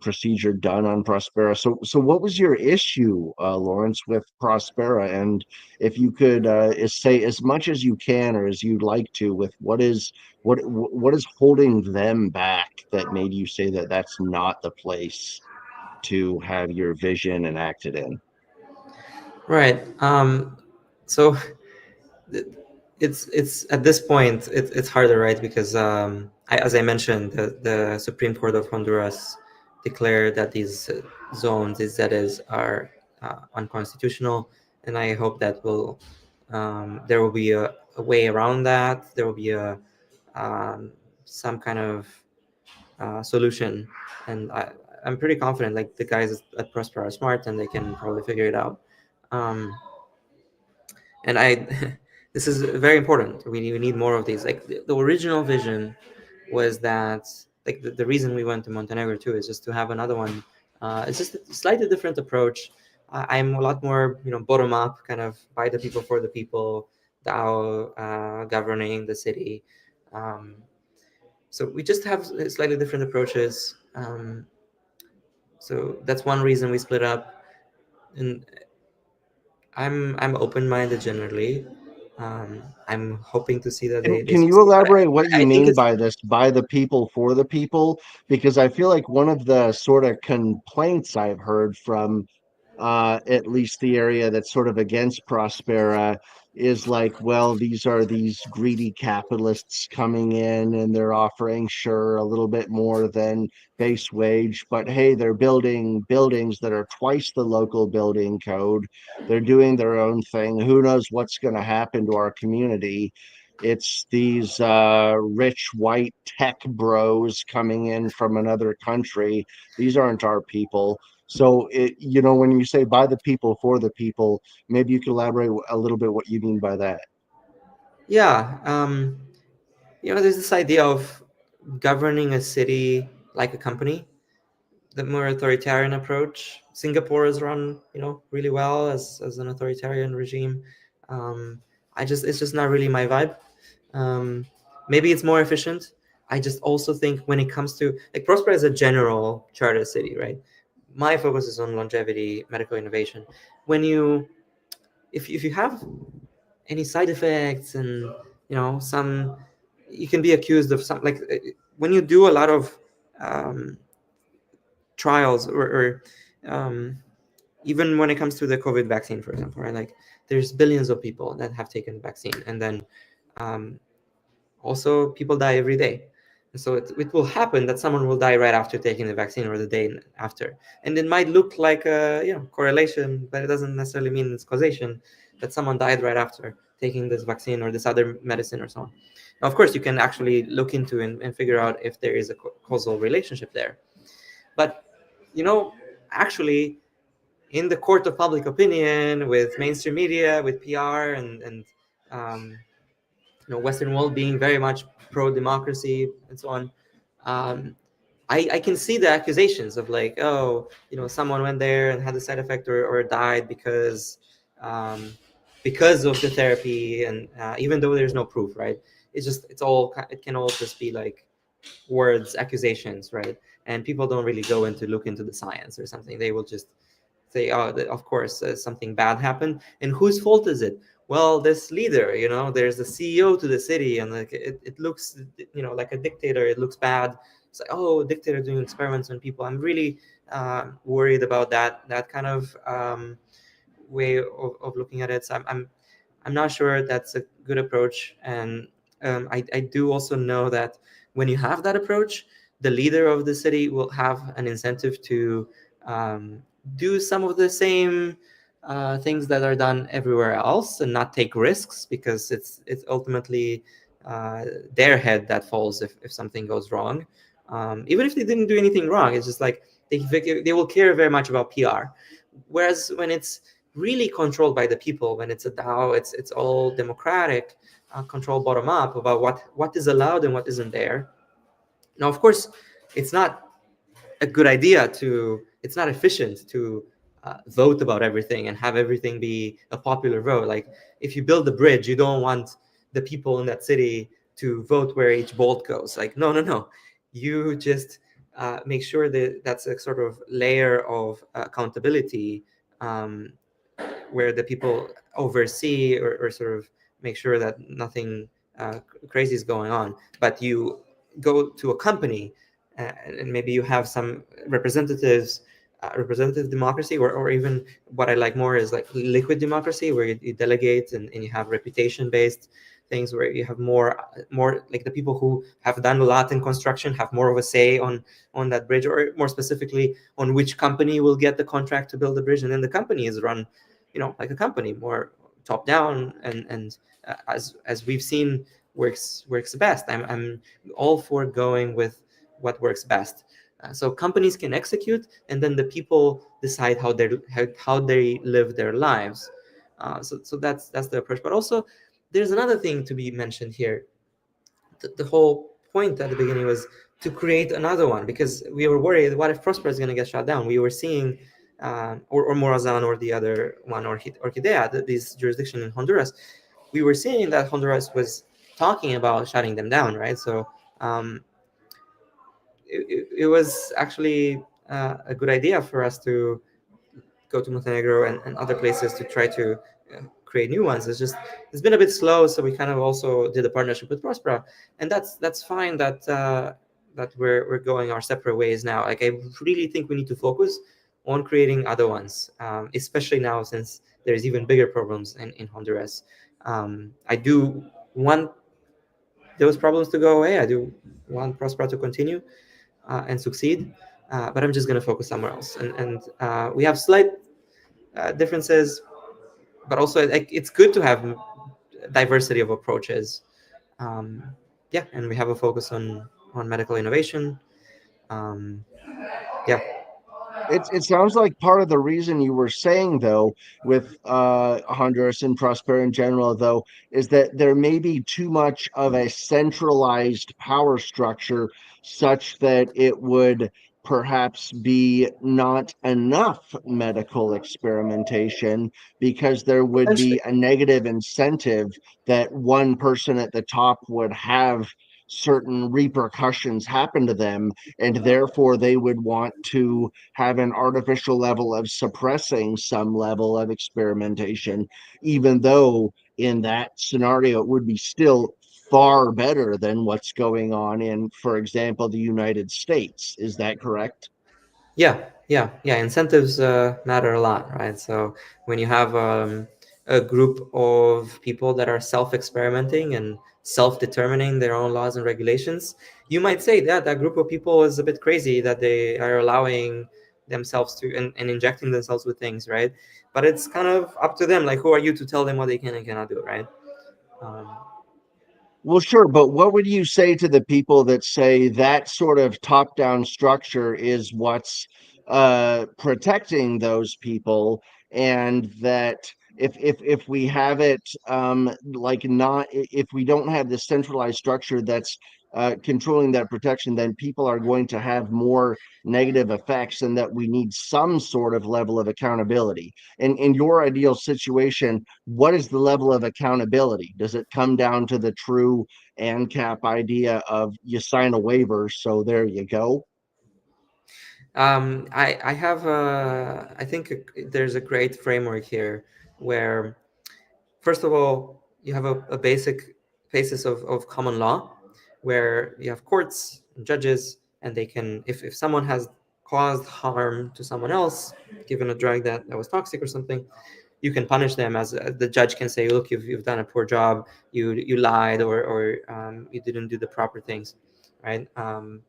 procedure done on Prospera. So what was your issue, Laurence, with Prospera? And if you could say as much as you can or as you'd like to with what is holding them back that made you say that that's not the place to have your vision enacted in. Right. So it's at this point it's harder, right? Because as I mentioned, the Supreme Court of Honduras declared that these zones, these ZEDs, are unconstitutional, and I hope that there will be a way around that. There will be some kind of solution, and I'm pretty confident. Like, the guys at Prosper are smart, and they can probably figure it out. And this is very important. We need more of these. Like, the original vision was that, like, the reason we went to Montenegro too is just to have another one. It's just a slightly different approach. I'm a lot more, bottom up, kind of by the people for the people, DAO governing the city. So we just have slightly different approaches. So that's one reason we split up. And I'm open-minded generally. I'm hoping to see that they Can you succeed. But elaborate what you I think mean it's by this, by the people, for the people? Because I feel like one of the sort of complaints I've heard from at least the area that's sort of against Prospera is like, well, these are these greedy capitalists coming in and they're offering, sure, a little bit more than base wage, but hey, they're building buildings that are twice the local building code. They're doing their own thing. Who knows what's going to happen to our community? It's these rich white tech bros coming in from another country. These aren't our people. So when you say by the people, for the people, maybe you could elaborate a little bit what you mean by that. Yeah. There's this idea of governing a city like a company, the more authoritarian approach. Singapore is run, really well as an authoritarian regime. It's just not really my vibe. Maybe it's more efficient. I just also think when it comes to, like, Prospera is a general charter city, right? My focus is on longevity, medical innovation. If you have any side effects, and you can be accused of some, like, when you do a lot of trials, or even when it comes to the COVID vaccine, for example, right? Like, there's billions of people that have taken the vaccine, and then also people die every day. And so it will happen that someone will die right after taking the vaccine or the day after. And it might look like a correlation, but it doesn't necessarily mean it's causation, that someone died right after taking this vaccine or this other medicine or so on. Now, of course, you can actually look into and figure out if there is a causal relationship there. But, actually, in the court of public opinion, with mainstream media, with PR, and Western world being very much pro-democracy and so on, I can see the accusations of like, oh, someone went there and had a side effect or died um, because of the therapy, and even though there's no proof, right? It can all just be like words, accusations, right? And people don't really go into look into the science or something. They will just say, oh, of course, something bad happened. And whose fault is it? Well, this leader, there's the CEO to the city, and like it looks, like a dictator. It looks bad. It's like, oh, dictator doing experiments on people. I'm really worried about that kind of way of looking at it. So I'm not sure that's a good approach. And I do also know that when you have that approach, the leader of the city will have an incentive to do some of the same things that are done everywhere else and not take risks, because it's ultimately their head that falls if something goes wrong. Even if they didn't do anything wrong, it's just like they will care very much about PR. Whereas when it's really controlled by the people, when it's a DAO, it's all democratic, control bottom up about what is allowed and what isn't there. Now, of course, it's not a good idea it's not efficient to vote about everything and have everything be a popular vote. Like if you build a bridge, you don't want the people in that city to vote where each bolt goes. Like, no. You just make sure that that's a sort of layer of accountability, um, where the people oversee or sort of make sure that nothing crazy is going on. But you go to a company and maybe you have some representative democracy, or even what I like more is like liquid democracy, where you delegate and you have reputation based things, where you have more like the people who have done a lot in construction have more of a say on that bridge, or more specifically on which company will get the contract to build the bridge. And then the company is run like a company, more top down, and as we've seen works best. I'm all for going with what works best. So companies can execute, and then the people decide how they live their lives. So that's the approach. But also, there's another thing to be mentioned here. The whole point at the beginning was to create another one, because we were worried, what if Prosper is going to get shut down? We were seeing, or Morazan, or the other one, or Orquídea, this jurisdiction in Honduras. We were seeing that Honduras was talking about shutting them down, right? So it was actually a good idea for us to go to Montenegro and other places to try to create new ones. It's been a bit slow, so we kind of also did a partnership with Prospera, and that's fine that that we're going our separate ways now. Like, I really think we need to focus on creating other ones, especially now since there's even bigger problems in Honduras. I do want those problems to go away. I do want Prospera to continue and succeed, but I'm just going to focus somewhere else. And we have slight differences, but also it's good to have diversity of approaches. Yeah, and we have a focus on medical innovation. Yeah. It sounds like part of the reason you were saying, though, with Honduras and Prosper in general, though, is that there may be too much of a centralized power structure, such that it would perhaps be not enough medical experimentation, because there would be a negative incentive that one person at the top would have certain repercussions happen to them, and therefore they would want to have an artificial level of suppressing some level of experimentation, even though in that scenario it would be still far better than what's going on in, for example, the United States. Is that correct? Yeah. Incentives matter a lot, right? So when you have a group of people that are self-experimenting and self-determining their own laws and regulations, you might say that that group of people is a bit crazy, that they are allowing themselves to and injecting themselves with things, right? But it's kind of up to them. Like, who are you to tell them what they can and cannot do, right? Um, Well, sure, but what would you say to the people that say that sort of top-down structure is what's protecting those people, and that if we have it like not if we don't have the centralized structure that's controlling that protection, then people are going to have more negative effects, and that we need some sort of level of accountability. And in your ideal situation, what is the level of accountability? Does it come down to the true ANCAP idea of you sign a waiver, so there you go? I have I think there's a great framework here where, first of all, you have a basic basis of common law, where you have courts and judges, and they can, if someone has caused harm to someone else, given a drug that was toxic or something, you can punish them. As the judge can say, look, you've done a poor job, you lied, or you didn't do the proper things, right? And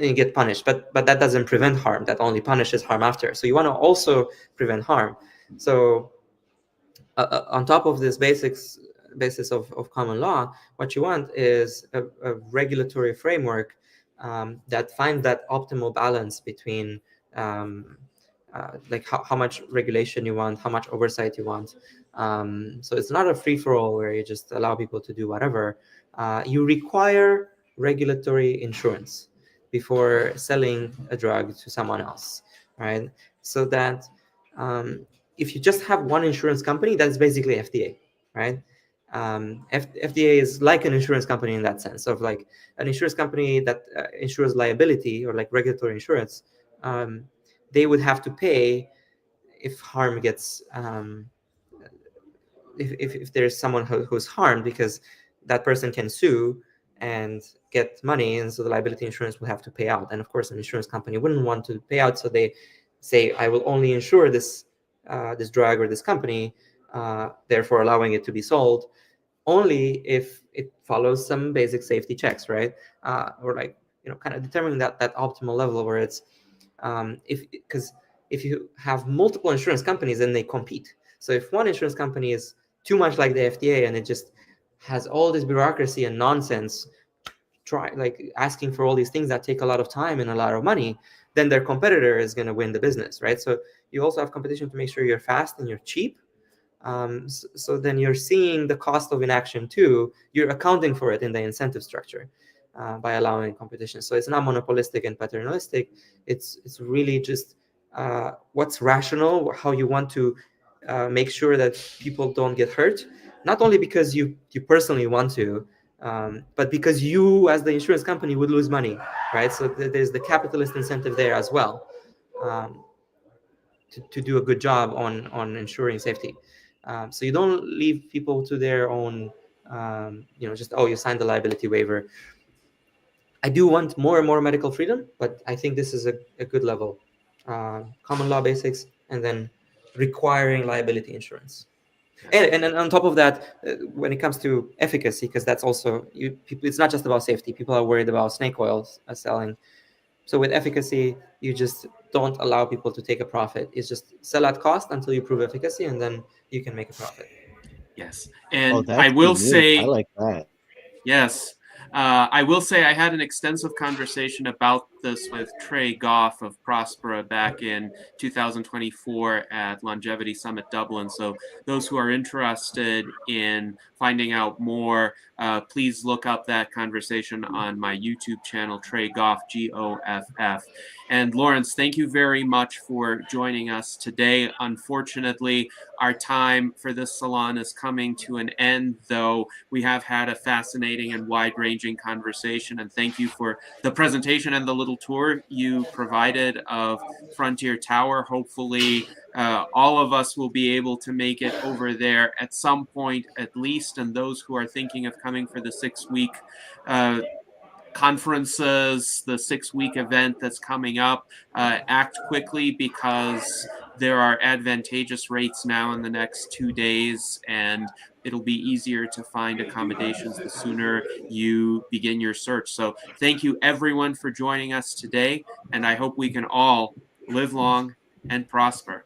you get punished, but that doesn't prevent harm. That only punishes harm after. So you want to also prevent harm. So on top of this basis of common law, what you want is a regulatory framework that finds that optimal balance between like how much regulation you want, how much oversight you want. So it's not a free-for-all where you just allow people to do whatever. You require regulatory insurance before selling a drug to someone else, right? So that if you just have one insurance company, that's basically FDA, right? FDA is like an insurance company in that sense, of like an insurance company that insures liability, or like regulatory insurance. They would have to pay if harm gets if there's someone who's harmed, because that person can sue and get money, and so the liability insurance will have to pay out. And of course, an insurance company wouldn't want to pay out, so they say, I will only insure this this drug or this company, therefore allowing it to be sold only if it follows some basic safety checks, right? Or like, kind of determining that optimal level where it's because if you have multiple insurance companies, then they compete. So if one insurance company is too much like the FDA, and it just has all this bureaucracy and nonsense, like asking for all these things that take a lot of time and a lot of money, then their competitor is going to win the business, right? So you also have competition to make sure you're fast and you're cheap. So then you're seeing the cost of inaction too. You're accounting for it in the incentive structure by allowing competition. So it's not monopolistic and paternalistic. It's really just what's rational, how you want to make sure that people don't get hurt, not only because you personally want to, but because you as the insurance company would lose money, right? So there's the capitalist incentive there as well, to do a good job on ensuring safety. So you don't leave people to their own, just, oh, you signed the liability waiver. I do want more and more medical freedom, but I think this is a good level. Common law basics, and then requiring liability insurance. And then on top of that, when it comes to efficacy, because that's also, it's not just about safety. People are worried about snake oils selling. So with efficacy, you just don't allow people to take a profit. It's just sell at cost until you prove efficacy, and then you can make a profit. Yes. And that's I will unique. say, I like that. Yes. I will say I had an extensive conversation about this with Trey Goff of Prospera back in 2024 at Longevity Summit Dublin. So those who are interested in finding out more, please look up that conversation on my YouTube channel, Trey Goff, Goff. And Laurence, thank you very much for joining us today. Unfortunately, our time for this salon is coming to an end, though we have had a fascinating and wide-ranging conversation. And thank you for the presentation and the little tour you provided of Frontier Tower. Hopefully, all of us will be able to make it over there at some point, at least. And those who are thinking of coming for the 6-week conferences, the 6-week event that's coming up, act quickly, because there are advantageous rates now in the next 2 days, and it'll be easier to find accommodations the sooner you begin your search. So thank you everyone for joining us today, and I hope we can all live long and prosper.